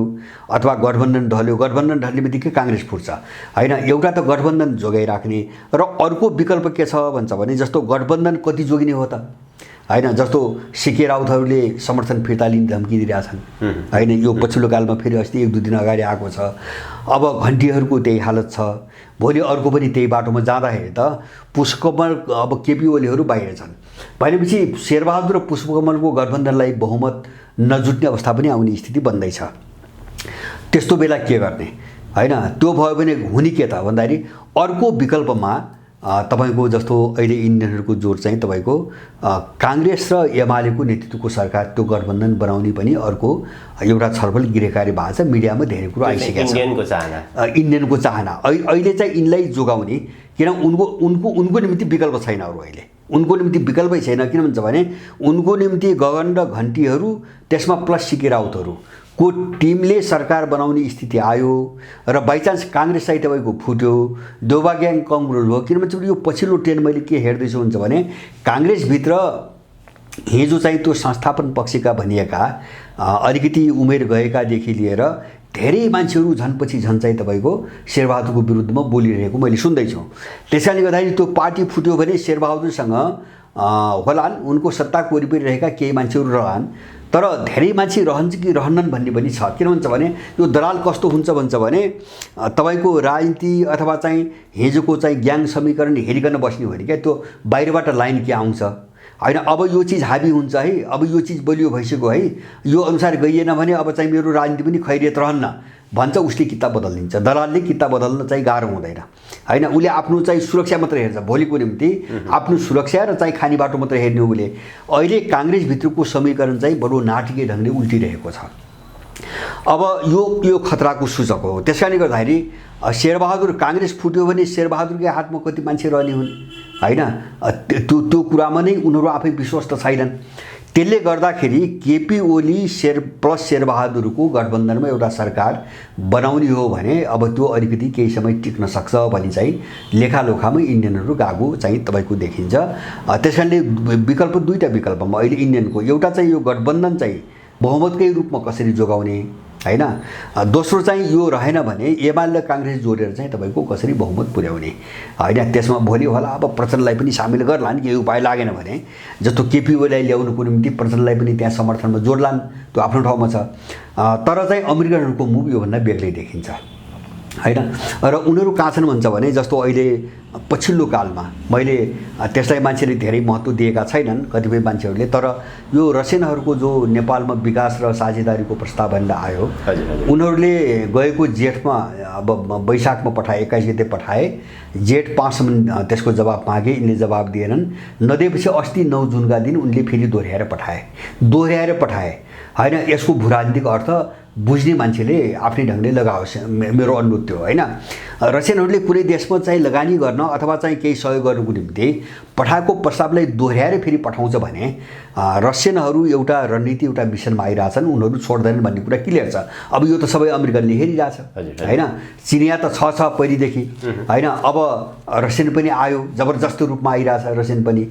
अथवा गठबन्धन ढल्यो, गठबन्धन ढल्ने बित्तिकै काङ्ग्रेस फुट्छ, होइन। एउटा त गठबन्धन जोगाइराख्ने र अर्को विकल्प के छ भन्छ भने जस्तो गठबन्धन कति जोगिने हो त, होइन। जस्तो सिके राउतहरूले समर्थन फिर्ता लिने धम्की दिइरहेछन्, होइन। यो पछिल्लो कालमा फेरि अस्ति 1-2 दिन अगाडि आएको छ। अब घन्टीहरूको त्यही हालत छ, भोलि अर्को पनि त्यही बाटोमा जाँदाखेरि त पुष्पकमल अब केपी ओलीहरू बाहिर छन् भनेपछि शेरबहादुर र पुष्पकमलको गठबन्धनलाई बहुमत नजुट्ने अवस्था पनि आउने स्थिति बन्दैछ। त्यस्तो बेला के गर्ने, होइन। त्यो भयो भने हुने के त भन्दाखेरि अर्को विकल्पमा तपाईको जस्तो अहिले इन्डियनहरूको जोड चाहिँ तपाईको काङ्ग्रेस र एमालेको नेतृत्वको सरकार त्यो गठबन्धन बनाउने पनि अर्को एउटा छलफल गिरेकारी भएको छ। मिडियामा धेरै कुरो आइसकेको छ, इन्डियनको चाहना अहिले चाहिँ यिनलाई जोगाउने, किन उनको निम्ति विकल्प छैन अरू, अहिले उनको निम्ति विकल्पै छैन। किन भन्छ भने उनको निम्ति गगन र घन्टीहरू त्यसमा प्लस सिके राउतहरू को टिमले सरकार बनाउने स्थिति आयो र बाइचान्स काङ्ग्रेस चाहिँ तपाईँको फुट्यो, देउबा ग्याङ कमजोर भयो। किन भन्छ यो पछिल्लो ट्रेन्ड मैले के हेर्दैछु हुन्छ भने काङ्ग्रेसभित्र हिजो चाहिँ त्यो संस्थापन पक्षका भनिएका अलिकति उमेर गएकादेखि लिएर धेरै मान्छेहरू झनपछि झन् चाहिँ तपाईँको शेरबहादुरको विरुद्धमा बोलिरहेको मैले सुन्दैछु। त्यसैले गर्दाखेरि त्यो पार्टी फुट्यो भने शेरबहादुरसँग होलान्, उनको सत्ताको वरिपरि रहेका केही मान्छेहरू रहन्, तर धेरै मान्छे रहन्छ कि रहन्नन् भन्ने पनि छ। किन भन्छ भने यो दलाल कस्तो हुन्छ भन्छ भने तपाईँको राजनीति अथवा चाहिँ हिजोको चाहिँ ग्याङ समीकरण हेरिकन बस्ने हो नि क्या, त्यो बाहिरबाट लाइन के आउँछ, होइन। अब यो चिज हाबी हुन्छ है, अब यो चिज बलियो भइसक्यो है, यो अनुसार गइएन भने अब चाहिँ मेरो राजनीति पनि खैरियत रहन्न भन्छ, उसले किताब बदलिदिन्छ। दलालले किताब बदल्न चाहिँ गाह्रो हुँदैन, होइन। उसले आफ्नो चाहिँ सुरक्षा मात्र हेर्छ, भोलिको निम्ति आफ्नो सुरक्षा र चाहिँ खाने बाटो मात्र हेर्ने उसले। अहिले काङ्ग्रेसभित्रको समीकरण चाहिँ बडो नाटकीय ढङ्गले उल्टिरहेको छ। अब यो खतराको सूचक हो। त्यसकारणले गर्दाखेरि शेरबहादुर काङ्ग्रेस फुट्यो भने शेरबहादुरकै हातमा कति मान्छे रहने हुन्, होइन। त्यो कुरामा नै उनीहरू आफै विश्वस्त छैनन्। त्यसले गर्दाखेरि केपी ओली प्लस शेरबहादुरको गठबन्धनमा एउटा सरकार बनाउने हो भने अब त्यो अलिकति केही समय टिक्न सक्छ भनी चाहिँ लेखालोखामा इन्डियनहरू गएको चाहिँ तपाईँको देखिन्छ। त्यसकारणले विकल्प दुईवटा विकल्पमा अहिले इन्डियनको एउटा चाहिँ यो गठबन्धन चाहिँ बहुमतकै रूपमा कसरी जोगाउने, होइन। दोस्रो चाहिँ यो रहेन भने एमाले र काङ्ग्रेस जोडेर चाहिँ तपाईँको कसरी बहुमत पुर्याउने, होइन। त्यसमा भोलि होला अब प्रचण्डलाई पनि सामेल गर्लान्, केही उपाय लागेन भने जस्तो केपी ओलीलाई ल्याउनुको निम्ति प्रचण्डलाई पनि त्यहाँ समर्थनमा जोड्लान्, त्यो आफ्नो ठाउँमा छ। तर चाहिँ अमेरिकनहरूको मुभ योभन्दा बेग्लै देखिन्छ, होइन। र उनीहरू कहाँ छन् भन्छ भने जस्तो अहिले पछिल्लो कालमा मैले त्यसलाई मान्छेले धेरै महत्त्व दिएका छैनन् कतिपय मान्छेहरूले, तर यो रसियनहरूको जो नेपालमा विकास र साझेदारीको प्रस्ताव भनेर आयो, उनीहरूले गएको जेठमा अब वैशाखमा पठाए, 21 गते पठाए, जेठ 5 सम्म त्यसको जवाब मागे, यिनले जवाब दिएनन्। नदिएपछि अस्ति 9 जुनका दिन उनले फेरि दोहोऱ्याएर पठाए, होइन। यसको भूराजनीतिक अर्थ बुझ्ने मान्छेले आफ्नै ढङ्गले लगाओस्, मेरो अनुरोध थियो, होइन। रसियनहरूले कुनै देशमा चाहिँ लगानी गर्न अथवा चाहिँ केही सहयोग गर्नुको निम्ति पठाएको प्रस्तावलाई दोहोऱ्याएर फेरि पठाउँछ भने रसियनहरू एउटा रणनीति एउटा मिसनमा आइरहेछन्, उनीहरू छोड्दैनन् भन्ने कुरा क्लियर छ। अब यो त सबै अमेरिकनले हेरिरहेछ, होइन। चिनिया त छ पहिलेदेखि, होइन। अब रसियन पनि आयो, जबरजस्त रूपमा आइरहेछ रसियन पनि,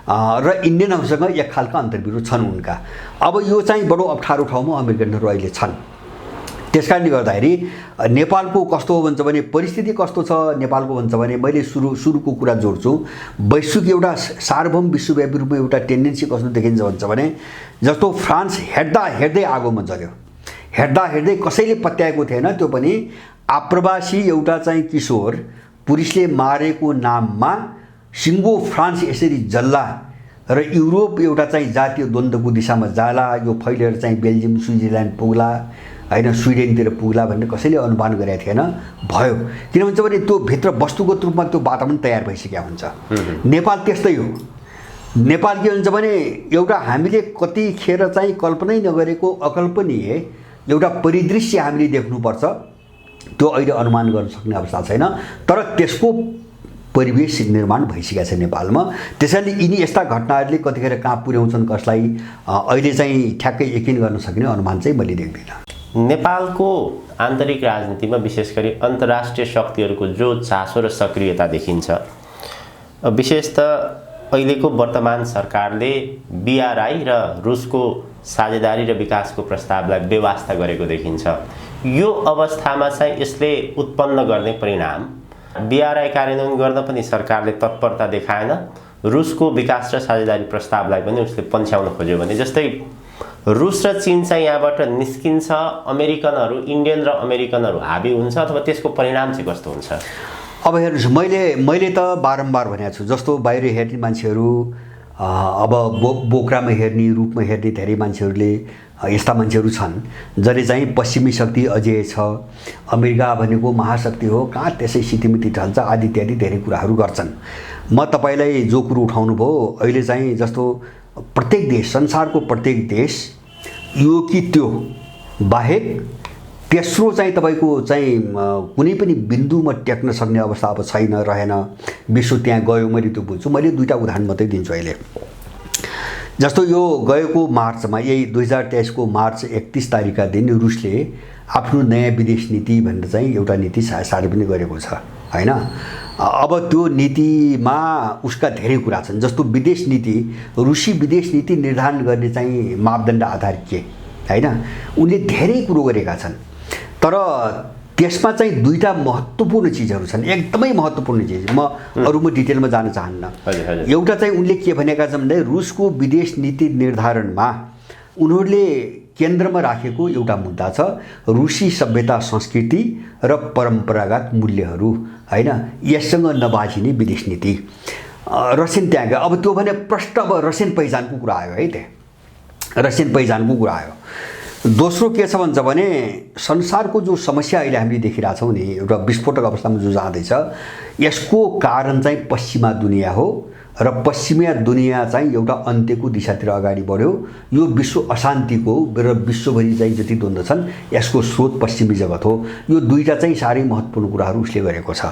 र इन्डियनहरूसँग एक खालका अन्तर्विरोध छन् उनका। अब यो चाहिँ बडो अप्ठ्यारो ठाउँमा अमेरिकनहरू अहिले छन्। त्यस कारणले गर्दाखेरि नेपालको कस्तो हो भन्छ भने परिस्थिति कस्तो छ नेपालको भन्छ भने मैले सुरुको कुरा जोड्छु। वैश्विक एउटा सार्वभौम विश्वव्यापी रूपमा एउटा टेन्डेन्सी कस्तो देखिन्छ भन्छ भने जस्तो फ्रान्स हेर्दै आगोमा जल्यो, हेर्दै कसैले पत्याएको थिएन, त्यो पनि आप्रवासी एउटा चाहिँ किशोर पुलिसले मारेको नाममा सिङ्गो फ्रान्स यसरी जल्ला र युरोप एउटा चाहिँ जातीय द्वन्द्वको दिशामा जाला, यो फैलेर चाहिँ बेल्जियम स्विजरल्यान्ड पुग्ला होइन, स्विडेनतिर पुग्ला भन्ने कसैले अनुमान गरेको थिएन, भयो। किन भन्छ भने त्यो भित्र वस्तुगत रूपमा त्यो वातावरण तयार भइसकेको हुन्छ। नेपाल त्यस्तै हो। नेपाल के हुन्छ भने एउटा हामीले कतिखेर चाहिँ कल्पनै नगरेको अकल्पनीय एउटा परिदृश्य हामीले देख्नुपर्छ, त्यो अहिले अनुमान गर्न सक्ने अवस्था छैन, तर त्यसको परिवेश निर्माण भइसकेको छ नेपालमा। त्यसैले यिनी यस्ता घटनाहरूले कतिखेर कहाँ पुर्याउँछन् कसलाई अहिले चाहिँ ठ्याक्कै यकिन गर्न सक्ने अनुमान चाहिँ मैले देख्दिनँ।
नेपालको आन्तरिक राजनीतिमा विशेष गरी अन्तर्राष्ट्रिय शक्तिहरूको जो चासो र सक्रियता देखिन्छ, विशेष त अहिलेको वर्तमान सरकारले BRI र रुसको साझेदारी र विकासको प्रस्तावलाई बेवास्ता गरेको देखिन्छ। यो अवस्थामा चाहिँ यसले उत्पन्न गर्ने परिणाम, BRI कार्यान्वयन गर्न पनि सरकारले तत्परता देखाएन, रुसको विकास र साझेदारी प्रस्तावलाई पनि उसले पन्छ्याउन खोज्यो भने, जस्तै रुस र चीन चाहिँ यहाँबाट निस्किन्छ, अमेरिकनहरू, इन्डियन र अमेरिकनहरू हाबी हुन्छ, अथवा त्यसको परिणाम चाहिँ कस्तो हुन्छ?
अब हेर्नुहोस्, मैले त बारम्बार भनेको छु, जस्तो बाहिर हेर्ने मान्छेहरू अब बोक्रामा हेर्ने, रूपमा हेर्ने धेरै मान्छेहरूले यस्ता मान्छेहरू छन् जसले चाहिँ पश्चिमी शक्ति अझै छ, अमेरिका भनेको महाशक्ति हो, कहाँ त्यसै सितिमिति ढल्छ आदि इत्यादि धेरै कुराहरू गर्छन्। म तपाईँलाई जो कुरो उठाउनु भयो, अहिले चाहिँ जस्तो प्रत्येक देश, संसारको प्रत्येक देश यो कि त्यो बाहेक तेस्रो चाहिँ तपाईँको चाहिँ कुनै पनि बिन्दुमा टेक्न सक्ने अवस्था अब छैन, रहेन। विश्व त्यहाँ गयो, मैले त्यो बुझ्छु। मैले दुईवटा उदाहरण मात्रै दिन्छु अहिले। जस्तो यो गएको मार्चमा, यही 2023 को मार्च 31 तारिकका दिन रुसले आफ्नो नयाँ विदेश नीति भनेर चाहिँ एउटा नीति सार्वजनिक गरेको छ हैन। अब त्यो नीतिमा उसका धेरै कुरा छन्। जस्तो विदेश नीति, रुसी विदेश नीति निर्धारण गर्ने चाहिँ मापदण्ड आधार के हैन, उनले धेरै कुरो गरेका छन्। तर त्यसमा चाहिँ दुईटा महत्त्वपूर्ण चिजहरू छन्, एकदमै महत्त्वपूर्ण चिज। म अरूमा डिटेलमा जान चाहन्न। एउटा चाहिँ उनले के भनेका छन् भने रुसको विदेश नीति निर्धारणमा उनीहरूले केन्द्रमा राखेको एउटा मुद्दा छ, रुसी सभ्यता, संस्कृति र परम्परागत मूल्यहरू हैन, यससँग नबाझिने विदेश नीति। रसियन त्यहाँ गयो। अब त्यो भने प्रष्ट अब रसियन पहिचानको कुरा आयो है, त्यहाँ रसियन पहिचानको कुरा आयो। दोस्रो के छ भन्छ भने संसारको जो समस्या अहिले हामीले देखिरहेछौँ नि, एउटा विस्फोटक अवस्थामा जो जाँदैछ, यसको कारण चाहिँ पश्चिमा दुनिया हो र पश्चिमा दुनिया चाहिँ एउटा अन्त्यको दिशातिर अगाडि बढ्यो। यो विश्व अशान्तिको र विश्वभरि चाहिँ जति द्वन्द्व छन् यसको स्रोत पश्चिमी जगत हो। यो दुईटा चाहिँ साह्रै महत्त्वपूर्ण कुराहरू उसले गरेको छ।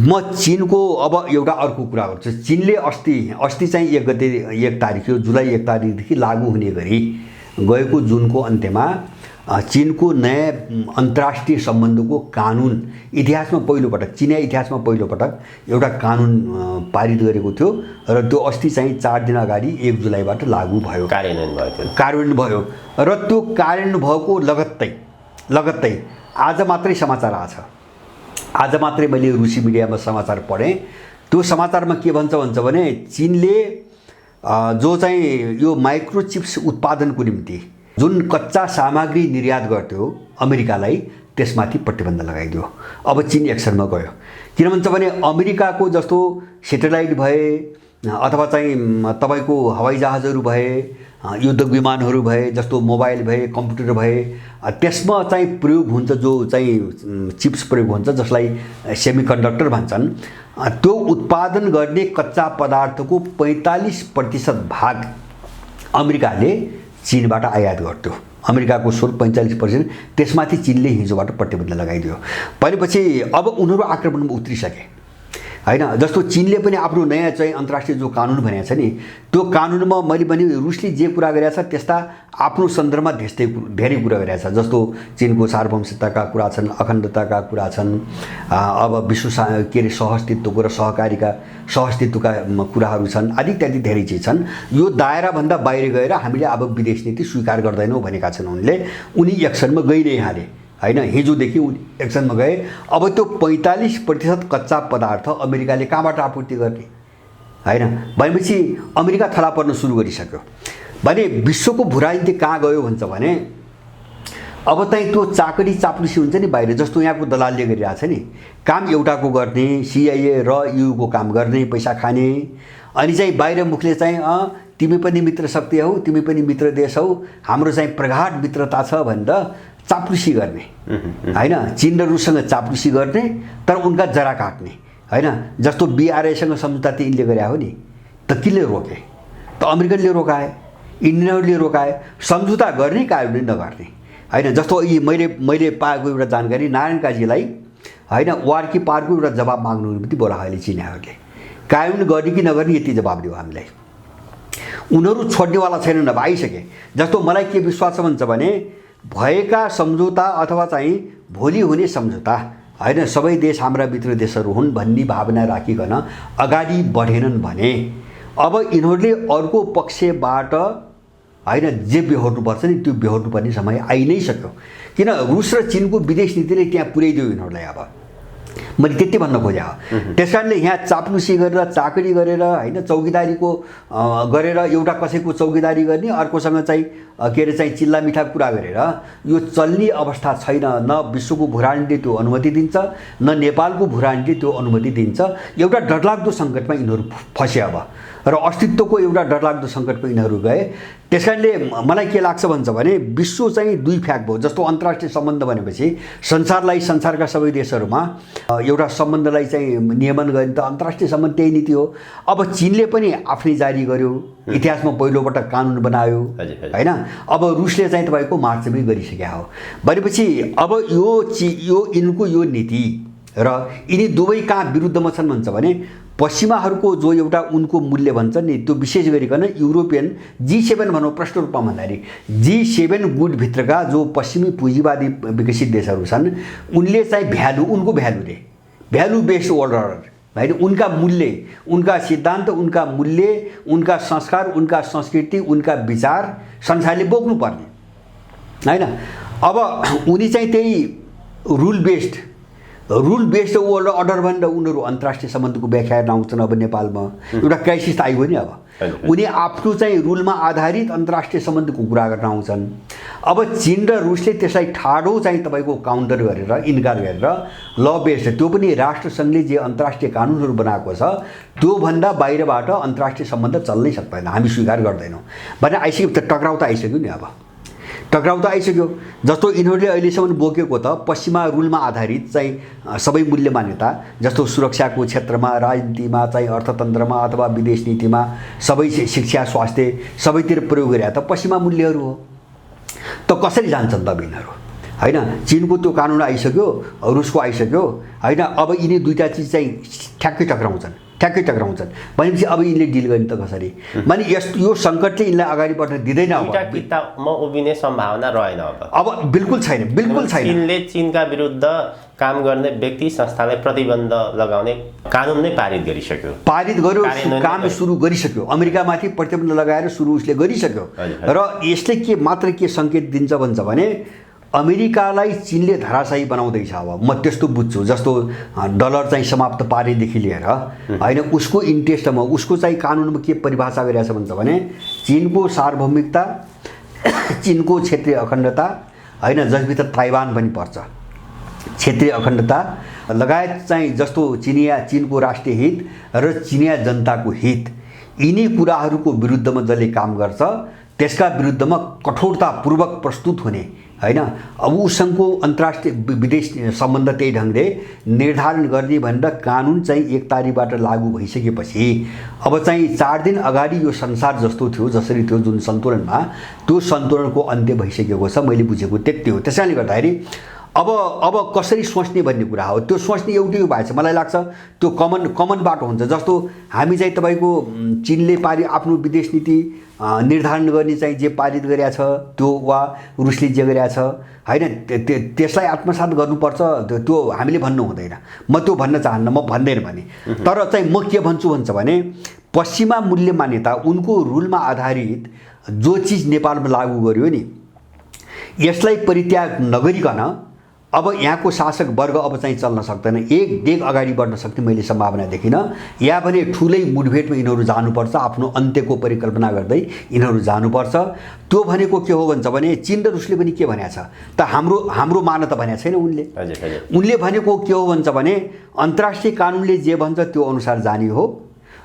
म चीनको अब एउटा अर्को कुरा गर्छु। चीनले अस्ति चाहिँ 1 तारिक, यो जुलाई 1 तारिकदेखि लागू हुने गरी गएको जुनको अन्त्यमा चीनको नयाँ अन्तर्राष्ट्रिय सम्बन्धको कानुन इतिहासमा पहिलोपटक, चिनिया इतिहासमा पहिलोपटक एउटा कानुन पारित गरेको थियो र त्यो अस्ति चाहिँ 4 दिन अगाडि 1 जुलाईबाट लागू भयो, कार्यान्वयन भयो। र त्यो कार्यान्वयन भएको लगत्तै आज मात्रै समाचार आछ। आज मात्रै मैले रुसी मिडियामा समाचार पढेँ। त्यो समाचारमा के भन्छ भने चीनले जो चाहिँ यो माइक्रोचिप्स उत्पादनको निम्ति जुन कच्चा सामग्री निर्यात गर्थ्यो अमेरिकालाई, त्यसमाथि प्रतिबन्ध लगाइदियो। अब चीन एक्सनमा गयो। किन भन्छ भने अमेरिकाको जस्तो सेटेलाइट भए अथवा चाहिँ तपाईँको हवाईजहाजहरू भए, युद्ध विमानहरू भए, जस्तो मोबाइल भए, कम्प्युटर भए, त्यसमा चाहिँ प्रयोग हुन्छ जो चाहिँ चिप्स प्रयोग हुन्छ, जसलाई सेमिकन्डक्टर भन्छन्। त्यो उत्पादन गर्ने कच्चा पदार्थको 45% भाग अमेरिकाले चीनबाट आयात गर्थ्यो। अमेरिकाको शुल्क 45%, त्यसमाथि चीनले हिजोबाट प्रतिबन्ध लगाइदियो। भनेपछि अब उनीहरू आक्रमणमा उत्रिसके होइन। जस्तो चीनले पनि आफ्नो नयाँ चाहिँ अन्तर्राष्ट्रिय जो कानुन भनेको छ नि, त्यो कानुनमा मैले भने रुसले जे कुरा गरेको छ त्यस्ता आफ्नो सन्दर्भमा धेरै कुरा गरेको छ। जस्तो चीनको सार्वभौमिकताका कुरा छन्, अखण्डताका कुरा छन्, अब विश्व के अरे सहअस्तित्वको र सहअस्तित्वका कुराहरू छन्, आदि इत्यादि धेरै चिज छन्। यो दायराभन्दा बाहिर गएर हामीले अब विदेश नीति स्वीकार गर्दैनौँ भनेका छन् उनले। उनी एक्सनमा गइ नै हाले होइन, हिजोदेखि एक्सनमा गए। अब त्यो 45% कच्चा पदार्थ अमेरिकाले कहाँबाट आपूर्ति गर्ने होइन भनेपछि अमेरिका थला पर्न सुरु गरिसक्यो भने विश्वको भूराजनीति कहाँ गयो भन्छ भने अब चाहिँ त्यो चाकडी चाप्लुसी हुन्छ नि बाहिर। जस्तो यहाँको दलालले गरिरहेछ नि, काम एउटाको गर्ने, CIA र EU को काम गर्ने, पैसा खाने, अनि चाहिँ बाहिर मुखले चाहिँ तिमी पनि मित्र शक्ति हौ, तिमी पनि मित्र देश हौ, हाम्रो चाहिँ प्रगाढ मित्रता छ भनेर चाप्लुसी गर्ने होइन। चीन र रुससँग चाप्लुसी गर्ने तर उनका जरा काट्ने होइन। जस्तो BRIसँग सम्झौता त यिनले गरे हो नि, त किनले रोके? त अमेरिकनले रोकाए, इन्डियनहरूले रोकाए। सम्झौता गर्ने, कानुन नगर्ने होइन। जस्तो मैले पाएको एउटा जानकारी, नारायण काजीलाई होइन वार कि पारको एउटा जवाब माग्नु पनि बोलायो अहिले चिनियाहरूले। कानुन गर्ने कि नगर्ने यति जवाब दियो हामीलाई। उनीहरू छोड्नेवाला छैनन्, अब आइसके। जस्तो मलाई के विश्वास छ भन्छ भने भएका सम्झौता अथवा चाहिँ भोलि हुने सम्झौता होइन, सबै देश हाम्रा मित्र देशहरू हुन् भन्ने भावना राखिकन अगाडि बढेनन् भने अब यिनीहरूले अर्को पक्षबाट होइन जे बेहोर्नुपर्छ नि त्यो बेहोर्नुपर्ने समय आइ नै सक्यो। किन रुस र चीनको विदेश नीतिले त्यहाँ पुर्याइदियो यिनीहरूलाई। अब मैले त्यति भन्न खोजेँ हो। त्यस कारणले यहाँ चाप्लुसी गरेर, चाकरी गरेर होइन, चौकीदारीको गरेर एउटा कसैको चौकीदारी गर्ने, अर्कोसँग चाहिँ के अरे चाहिँ चिल्ला मिठा कुरा गरेर यो चल्ने अवस्था छैन। न विश्वको भूराजनीतिले त्यो अनुमति दिन्छ, न नेपालको भूराजनीतिले त्यो अनुमति दिन्छ। एउटा डरलाग्दो सङ्कटमा यिनीहरू फसे अब, र अस्तित्वको एउटा डरलाग्दो सङ्कटमा यिनीहरू गए। त्यस कारणले मलाई के लाग्छ भन्छ भने विश्व चाहिँ दुई फ्याक भयो। जस्तो अन्तर्राष्ट्रिय सम्बन्ध भनेपछि संसारका सबै देशहरूमा एउटा सम्बन्धलाई चाहिँ नियमन गर्ने त अन्तर्राष्ट्रिय सम्बन्ध त्यही नीति हो। अब चीनले पनि आफ्नै जारी गर्यो, इतिहासमा पहिलोपटक कानुन बनायो होइन। अब रुसले चाहिँ तपाईँको मार्च पनि गरिसकेका हो भनेपछि अब यो यिनको यो नीति र यिनी दुवै कहाँ विरुद्धमा छन् भन्छ भने पश्चिमाहरूको जो एउटा उनको मूल्य भन्छ नि, त्यो विशेष गरिकन युरोपियन G7 भनौँ प्रष्ट रूपमा भन्दाखेरि G7 गुटभित्रका जो पश्चिमी पुँजीवादी विकसित देशहरू छन् उनले चाहिँ उनको भ्यालु बेस्ड वर्ल्ड अर्डर होइन, उनका मूल्य, उनका सिद्धान्त, उनका मूल्य, उनका संस्कार, उनका संस्कृति, उनका विचार संसारले बोक्नुपर्ने होइन। अब उनी चाहिँ त्यही रुल बेस्ड वर्ल्ड अर्डर भनेर उनीहरू अन्तर्राष्ट्रिय सम्बन्धको व्याख्या आउँछन्। अब नेपालमा एउटा क्राइसिस त आइगयो नि। अब उनी आफ्नो चाहिँ रुलमा आधारित अन्तर्राष्ट्रिय सम्बन्धको कुरा गर्न आउँछन्। अब चीन र रुसले त्यसलाई ठाडो चाहिँ तपाईँको काउन्टर गरेर, इन्कार गरेर ल बेस्ड, त्यो पनि राष्ट्रसङ्घले जे अन्तर्राष्ट्रिय कानुनहरू बनाएको छ त्योभन्दा बाहिरबाट अन्तर्राष्ट्रिय सम्बन्ध चल्नै सक्दैन, हामी स्वीकार गर्दैनौँ भने आइसक्यो। त टक्राउ त आइसक्यो नि। अब टक्राउ त आइसक्यो। जस्तो यिनीहरूले अहिलेसम्म बोकेको त पश्चिमा रुलमा आधारित चाहिँ सबै मूल्य मान्यता, जस्तो सुरक्षाको क्षेत्रमा, राजनीतिमा चाहिँ, अर्थतन्त्रमा अथवा विदेश नीतिमा, सबै शिक्षा, स्वास्थ्य सबैतिर प्रयोग गरे त पश्चिमा मूल्यहरू हो। त कसरी जान्छन् त यिनीहरू होइन? चीनको त्यो कानुन आइसक्यो, रुसको आइसक्यो होइन। अब यिनी दुईटा चिज चाहिँ ठ्याक्कै टक्राउँछन् भनेपछि अब यिनले डिल गर्ने त कसरी? माने यो सङ्कटले यिनलाई अगाडि बढ्न दिँदैन।
किताबमा उभिने सम्भावना रहेन
अब बिल्कुल छैन।
चीनले चीनका विरुद्ध काम गर्ने व्यक्ति संस्थालाई प्रतिबन्ध लगाउने कानुन नै पारित गर्यो, काम सुरु गरिसक्यो। अमेरिकामाथि प्रतिबन्ध लगाएर सुरु उसले गरिसक्यो। र यसले के सङ्केत दिन्छ भन्छ भने अमेरिकालाई चीनले धराशायी बनाउँदैछ। अब म त्यस्तो बुझ्छु। जस्तो डलर चाहिँ समाप्त पारेदेखि लिएर होइन, उसको इन्ट्रेस्टमा उसको चाहिँ कानुनमा के परिभाषा गरिरहेछ भन्छ भने चीनको सार्वभौमिकता, चीनको क्षेत्रीय अखण्डता होइन, जसभित्र ताइवान पनि पर्छ, क्षेत्रीय अखण्डता लगायत चाहिँ जस्तो चीनको राष्ट्रिय हित र चिनिया जनताको हित, यिनी कुराहरूको विरुद्धमा जसले काम गर्छ त्यसका विरुद्धमा कठोरतापूर्वक प्रस्तुत हुने होइन। अब उसँगको अन्तर्राष्ट्रिय विदेश सम्बन्ध त्यही ढङ्गले निर्धारण गर्ने भनेर कानुन चाहिँ 1 तारिखबाट लागू भइसकेपछि अब चाहिँ 4 दिन अगाडि यो संसार जस्तो थियो, जसरी थियो जुन सन्तुलनमा, त्यो सन्तुलनको अन्त्य भइसकेको छ। मैले बुझेको त्यति हो। त्यसैले गर्दाखेरि
अब कसरी सोच्ने भन्ने कुरा हो। त्यो सोच्ने एउटै भएछ मलाई लाग्छ त्यो कमन बाटो हुन्छ। जस्तो हामी चाहिँ तपाईँको चीनले आफ्नो विदेश नीति निर्धारण गर्ने चाहिँ जे पारित गरेका छ त्यो वा रुसले जे गरेका छ होइन त्यसलाई आत्मसात गर्नुपर्छ त्यो हामीले भन्नु हुँदैन। म त्यो भन्न चाहन्न, म भन्दैन भने। तर चाहिँ म के भन्छु भन्छ भने पश्चिमा मूल्य मान्यता उनको रुलमा आधारित जो चिज नेपालमा लागू गर्यो नि यसलाई परित्याग नगरिकन अब यहाँको शासक वर्ग अब चाहिँ चल्न सक्दैन, एक डेग अगाडि बढ्न सक्ने मैले सम्भावना देखिनँ। या भने ठुलै मुठभेडमा यिनीहरू जानुपर्छ, आफ्नो अन्त्यको परिकल्पना गर्दै यिनीहरू जानुपर्छ। त्यो भनेको के हो भन्छ भने चीन र रुसले पनि के भनेको छ त हाम्रो मान त भनेको छैन उनले भनेको के हो भन्छ भने अन्तर्राष्ट्रिय कानुनले जे भन्छ त्यो अनुसार जाने हो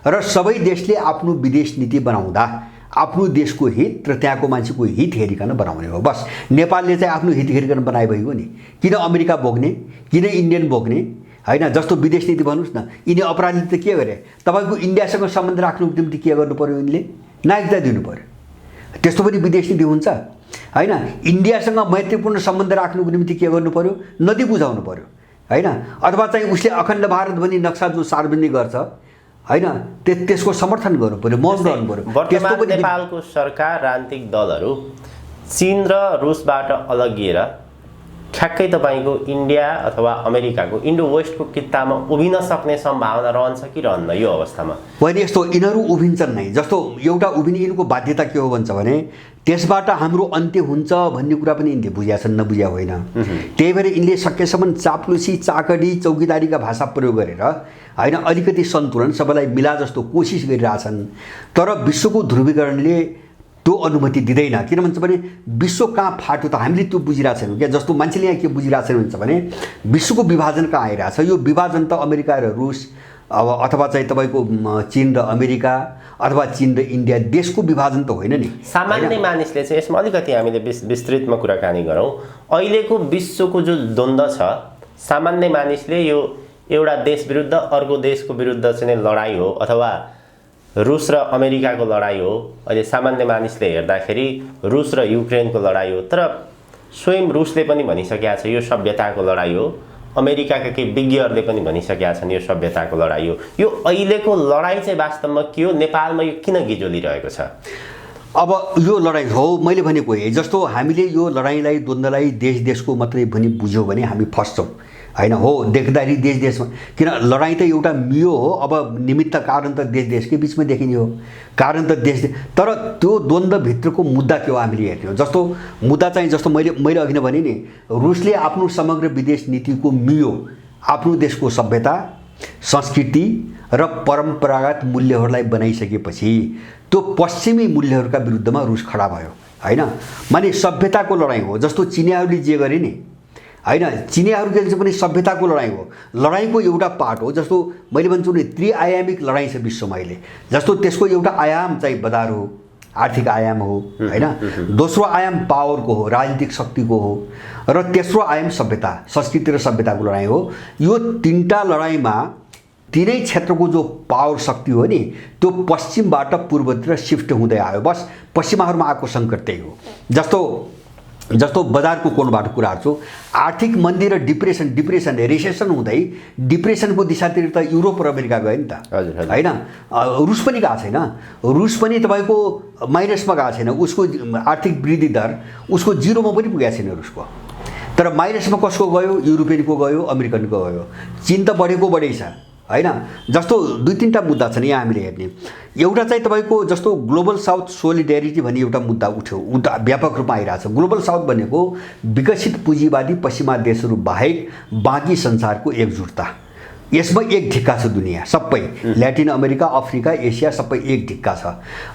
र सबै देशले आफ्नो विदेश नीति बनाउँदा आफ्नो देशको हित र त्यहाँको मान्छेको हित हेरिकन बनाउने हो। बस नेपालले चाहिँ आफ्नो हित हेरिकन बनाए भइगयो नि। किन अमेरिका बोक्ने, किन इन्डियन बोक्ने होइन। जस्तो विदेश नीति भन्नुहोस् न, यिनी अपराधीले त के गरे, तपाईँको इन्डियासँग सम्बन्ध राख्नुको निम्ति के गर्नु पर्यो, यिनले नागरिकता दिनु पर्यो। त्यस्तो पनि विदेश नीति हुन्छ होइन। इन्डियासँग मैत्रीपूर्ण सम्बन्ध राख्नुको निम्ति के गर्नु पर्यो, नदी बुझाउनु पर्यो होइन। अथवा चाहिँ उसले अखण्ड भारत भनी नक्सा जो सार्वजनिक गर्छ होइन त्यसको समर्थन गर्नु पर्यो, मौन गर्नु पर्यो।
वर्तमान नेपालको सरकार राजनीतिक दलहरू चीन र रुसबाट अलगिएर ठ्याक्कै तपाईँको इन्डिया अथवा अमेरिकाको इन्डो वेस्टको कित्तामा उभिन सक्ने सम्भावना रहन्छ कि रहन्न यो अवस्थामा?
होइन यस्तो यिनीहरू उभिन्छन् नै। जस्तो एउटा उभिने यिनको बाध्यता के हो भन्छ भने त्यसबाट हाम्रो अन्त्य हुन्छ भन्ने कुरा पनि यिनले बुझ्या छन्, नबुझ्या होइन। त्यही भएर यिनले सकेसम्म चाप्लुसी चाकडी चौकीदारीका भाषा प्रयोग गरेर होइन अलिकति सन्तुलन सबैलाई मिला जस्तो कोसिस गरिरहेछन्। तर विश्वको ध्रुवीकरणले त्यो अनुमति दिँदैन। किन भन्छ भने विश्व कहाँ फाट्यो त हामीले त्यो बुझिरहेको छैनौँ क्या। जस्तो मान्छेले यहाँ के बुझिरहेको छैन भन्छ भने विश्वको विभाजन कहाँ आइरहेछ। यो विभाजन त अमेरिका र रुस अब अथवा चाहिँ तपाईँको चीन र अमेरिका अथवा चीन र इन्डिया देशको विभाजन त होइन नि।
सामान्य मानिसले चाहिँ यसमा अलिकति हामीले विस्तृतमा कुराकानी गरौँ। अहिलेको विश्वको जो द्वन्द्व छ सामान्य मानिसले यो एउटा देश विरुद्ध अर्को देशको विरुद्ध चाहिँ लडाइँ हो अथवा रुस र अमेरिकाको लडाइँ हो। अहिले सामान्य मानिसले हेर्दाखेरि रुस र युक्रेनको लडाइँ हो। तर स्वयं रुसले पनि भनिसकेका छ यो सभ्यताको लडाइँ हो, अमेरिकाका केही विज्ञहरूले पनि भनिसकेका छन् यो सभ्यताको लडाइँ हो। यो अहिलेको लडाइँ चाहिँ वास्तवमा के हो, नेपालमा यो किन गिजोलिरहेको छ?
अब यो लडाइँ हो मैले भनेको हे जस्तो हामीले यो लडाइँलाई द्वन्द्वलाई देशको मात्रै भनी बुझ्यौँ भने हामी फस्छौँ होइन। हो देख्दाखेरि देशमा किन लडाइँ त एउटा मियो हो। अब निमित्त कारण त देशकै बिचमा देखिने हो, कारण त देश। तर त्यो द्वन्द्वभित्रको मुद्दा के हो हामीले हेर्ने हो। जस्तो मुद्दा चाहिँ जस्तो मैले अघि नै भने नि रुसले आफ्नो समग्र विदेश नीतिको मियो आफ्नो देशको सभ्यता संस्कृति र परम्परागत मूल्यहरूलाई बनाइसकेपछि त्यो पश्चिमी मूल्यहरूका विरुद्धमा रुस खडा भयो होइन। माने सभ्यताको लडाइँ हो। जस्तो चिनियाहरूले जे गरे नि होइन, चिनियाहरूको पनि सभ्यताको लडाइँ हो, लडाइँको एउटा पार्ट हो। जस्तो मैले भन्छु नि त्रिआयामिक लडाइँ छ विश्वमा अहिले। जस्तो त्यसको एउटा आयाम चाहिँ बजार हो, आर्थिक आयाम हो होइन। दोस्रो आयाम पावरको हो, राजनीतिक शक्तिको हो र तेस्रो आयाम सभ्यता संस्कृति र सभ्यताको लडाइँ हो। यो तीनटा लडाइँमा तीनै क्षेत्रको जो पावर शक्ति हो नि त्यो पश्चिमबाट पूर्वतिर सिफ्ट हुँदै आयो। बस पश्चिमाहरूमा आएको सङ्कट त्यही हो। जस्तो बजारको कोणबाट कुरा गर्छु, आर्थिक मन्दी र डिप्रेसन रिसेसन हुँदै डिप्रेसनको दिशातिर त युरोप र अमेरिका गयो नि त होइन। रुस पनि गएको छैन, रुस पनि तपाईँको माइनसमा गएको छैन, उसको आर्थिक वृद्धि दर उसको जिरोमा पनि पुगेको छैन रुसको। तर माइनसमा कसको गयो, युरोपियनको गयो, अमेरिकनको गयो। चीन त बढेको बढै छ होइन। जस्तो दुई तीनटा मुद्दा छन् यहाँ हामीले हेर्ने। एउटा चाहिँ तपाईँको जस्तो ग्लोबल साउथ सोलिडेरिटी भन्ने एउटा मुद्दा उठ्यो, व्यापक रूपमा आइरहेछ। ग्लोबल साउथ भनेको विकसित पुँजीवादी पश्चिमा देशहरू बाहेक बाँकी संसारको एकजुटता। यसमा एक ढिक्का छ दुनियाँ सबै, ल्याटिन अमेरिका अफ्रिका एसिया सबै एक ढिक्का छ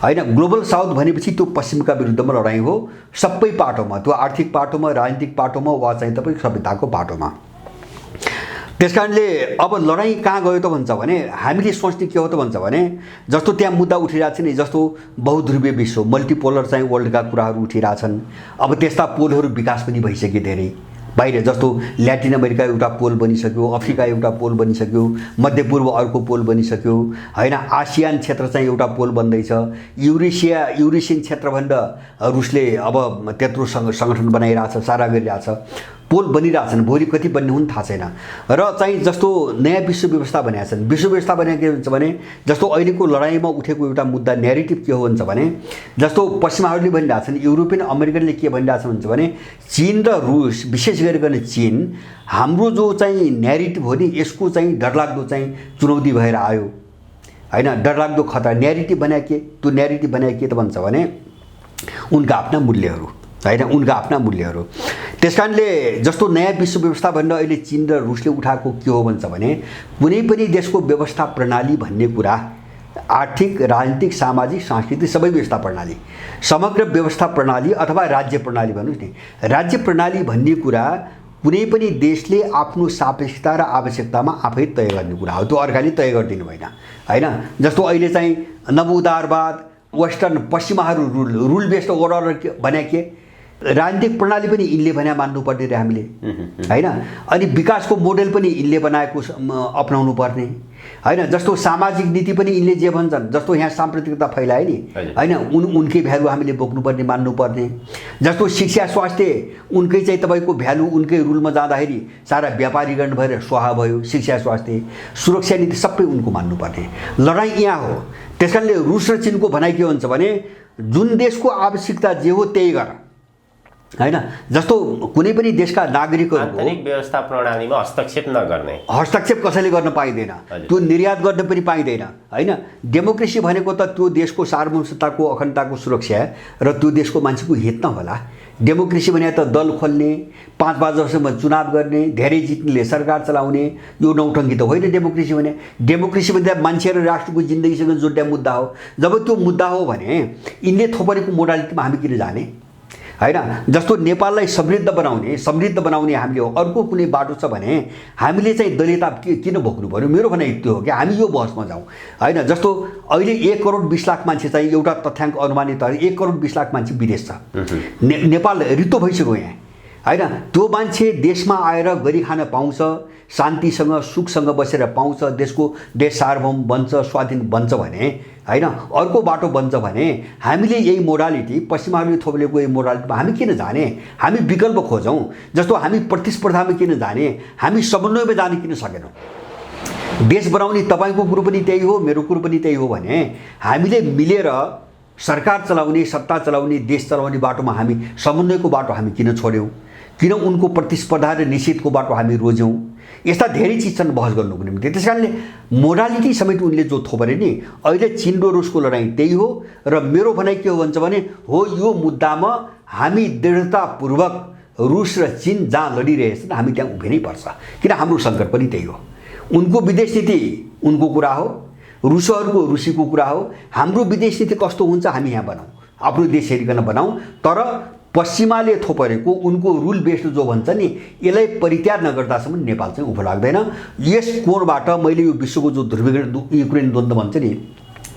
होइन। ग्लोबल साउथ भनेपछि त्यो पश्चिमका विरुद्धमा लडाइँ हो सबै पाटोमा, त्यो आर्थिक पाटोमा, राजनीतिक पाटोमा वा चाहिँ तपाईँको सभ्यताको पाटोमा। त्यसकारणले अब लडाइँ कहाँ गयो त भन्छ भने हामीले सोच्ने के हो त भन्छ भने जस्तो त्यहाँ मुद्दा उठिरहेको छ नि, जस्तो बहुध्रुवीय विश्व मल्टिपोलर चाहिँ वर्ल्डका कुराहरू उठिरहेछन्। अब त्यस्ता पोलहरू विकास पनि भइसके धेरै बाहिर। जस्तो ल्याटिन अमेरिका एउटा पोल बनिसक्यो, अफ्रिका एउटा पोल बनिसक्यो, मध्यपूर्व अर्को पोल बनिसक्यो होइन। आसियान क्षेत्र चाहिँ एउटा पोल बन्दैछ। युरेसियन क्षेत्रभन्दा रुसले अब त्यत्रो सङ्गठन बनाइरहेछ, सारा गरिरहेछ। पोल बनिरहेछन्, भोलि कति बन्ने हुन् थाहा छैन। र चाहिँ जस्तो नयाँ विश्व व्यवस्था भनेका छन्, विश्व व्यवस्था भनेको के हुन्छ भने जस्तो अहिलेको लडाइँमा उठेको एउटा मुद्दा न्यारेटिभ के हो भन्छ भने जस्तो पश्चिमाहरूले भनिरहेछन्, युरोपियन अमेरिकनले के भनिरहेछन् भन्छ भने चीन र रुस, विशेष गरिकन चीन हाम्रो जो चाहिँ न्यारेटिभ हो नि यसको चाहिँ डरलाग्दो चाहिँ चुनौती भएर आयो हैन, डरलाग्दो खतरा। न्यारेटिभ बनाए के, त्यो न्यारेटिभ बनाए के त भन्छ भने उनका आफ्ना मूल्यहरू हैन, उनका आफ्ना मूल्यहरू। त्यसकारणले जस्तो नयाँ विश्व व्यवस्था भनेर अहिले चीन र रुसले उठाएको के हो भन्छ भने कुनै पनि देशको व्यवस्था प्रणाली भन्ने कुरा आर्थिक, राजनीतिक, सामाजिक, सांस्कृतिक सबै व्यवस्था प्रणाली, समग्र व्यवस्था प्रणाली अथवा राज्य प्रणाली भन्नुहोस् नि, राज्य प्रणाली भन्ने कुरा कुनै पनि देशले आफ्नो सापेक्षता र आवश्यकतामा आफै तय गर्ने कुरा हो, त्यो अर्काले तय गरिदिनु भएन हैन। जस्तो अहिले चाहिँ नवउदारवाद, वेस्टर्न पश्चिमाहरू रुल बेस्ड अर्डर भने के राजनीतिक प्रणाली पनि यिनले भने मान्नुपर्ने रे हामीले हैन। अनि विकासको मोडेल पनि यिनले बनाएको अपनाउनु पर्ने हैन। जस्तो सामाजिक नीति पनि यिनले जे भन्छन्, जस्तो यहाँ साम्प्रदायिकता फैलाए नि हैन, उनकै भ्यालु हामीले बोक्नुपर्ने मान्नुपर्ने। जस्तो शिक्षा स्वास्थ्य उनकै चाहिँ तपाईँको भ्यालु उनकै रुलमा जाँदाखेरि सारा व्यापारीकरण भएर स्वाहा भयो। शिक्षा स्वास्थ्य सुरक्षा नीति सबै उनको मान्नुपर्ने। लडाइँ यहाँ हो। त्यसकारणले रुस र चीनको भनाइ के हुन्छ भने जुन देशको आवश्यकता जे हो त्यही गर हैन। जस्तो कुनै पनि देशका नागरिकहरूको
आन्तरिक व्यवस्था प्रणालीमा हस्तक्षेप नगर्ने,
हस्तक्षेप कसैले गर्न पाइँदैन, त्यो निर्यात गर्न पनि पाइँदैन हैन। डेमोक्रेसी भनेको त त्यो देशको सार्वभौमिकताको अखण्डताको सुरक्षा र त्यो देशको मान्छेको हित न होला। डेमोक्रेसी भने त दल खोल्ने, 5 वर्षसम्म चुनाव गर्ने, धेरै जित्नेले सरकार चलाउने, यो नौटङ्की त होइन डेमोक्रेसी भने। डेमोक्रेसी भने मान्छे र राष्ट्रको जिन्दगीसँग जोड्ने मुद्दा हो। जब त्यो मुद्दा हो भने यिनले थोपरेको मोडालिटीमा हामी किन जाने हैन। जस्तो नेपाललाई समृद्ध बनाउने हामीले अर्को कुनै बाटो छ भने हामीले चाहिँ दलितता किन बोक्नु पर्यो, मेरो भनाइ त्यो हो कि हामी यो बहसमा जाउँ हैन। जस्तो अहिले 1 करोड 20 लाख मान्छे चाहिँ एउटा तथ्याङ्क अनुमानित 1 करोड 20 लाख मान्छे विदेश छ। नेपाल रित्तो भइसक्यो यहाँ हैन। त्यो मान्छे देशमा आएर गरी खान पाउँछ, शान्तिसँग सुखसँग बसेर पाउँछ, देश सार्वभौम बन्छ, स्वाधीन बन्छ भने हैन। अर्को बाटो बन्छ भने हामीले यही मोडालिटी पश्चिमाहरूले थोपलेको यही मोडालिटीमा हामी किन जाने, हामी विकल्प खोजौँ। जस्तो हामी प्रतिस्पर्धामा किन जाने, हामी समन्वयमा जाने किन सकेनौँ। देश बनाउने तपाईँको कुरो पनि त्यही हो, मेरो कुरो पनि त्यही हो भने हामीले मिलेर सरकार चलाउने, सत्ता चलाउने, देश चलाउने बाटोमा हामी समन्वयको बाटो हामी किन छोड्यौँ, किन उनको प्रतिस्पर्धा र निषेधको बाटो हामी रोज्यौँ। यस्ता धेरै चिज छन् बहस गर्नुको निम्ति। त्यसकारणले मोडालिटी समेत उनले जो थोपरे नि अहिले चीन र रुसको लडाइँ त्यही हो। र मेरो भनाइ के हो भन्छ भने हो यो मुद्दामा हामी दृढतापूर्वक रुस र चीन जहाँ लडिरहेछन् हामी त्यहाँ उभिनै पर्छ, किन हाम्रो सङ्कट पनि त्यही हो। उनको विदेश नीति उनको कुरा हो, रुसहरूको रुसीको कुरा हो। हाम्रो विदेश नीति कस्तो हुन्छ हामी यहाँ बनाऊँ, आफ्नो देश हेरिकन बनाऊँ। तर पश्चिमाले थोपरेको उनको रुल बेस्ड जो भन्छ नि यसलाई परित्याग नगर्दासम्म नेपाल चाहिँ उभो लाग्दैन। यस कोणबाट मैले यो विश्वको जो ध्रुवीकरण युक्रेन द्वन्द्व भन्छ नि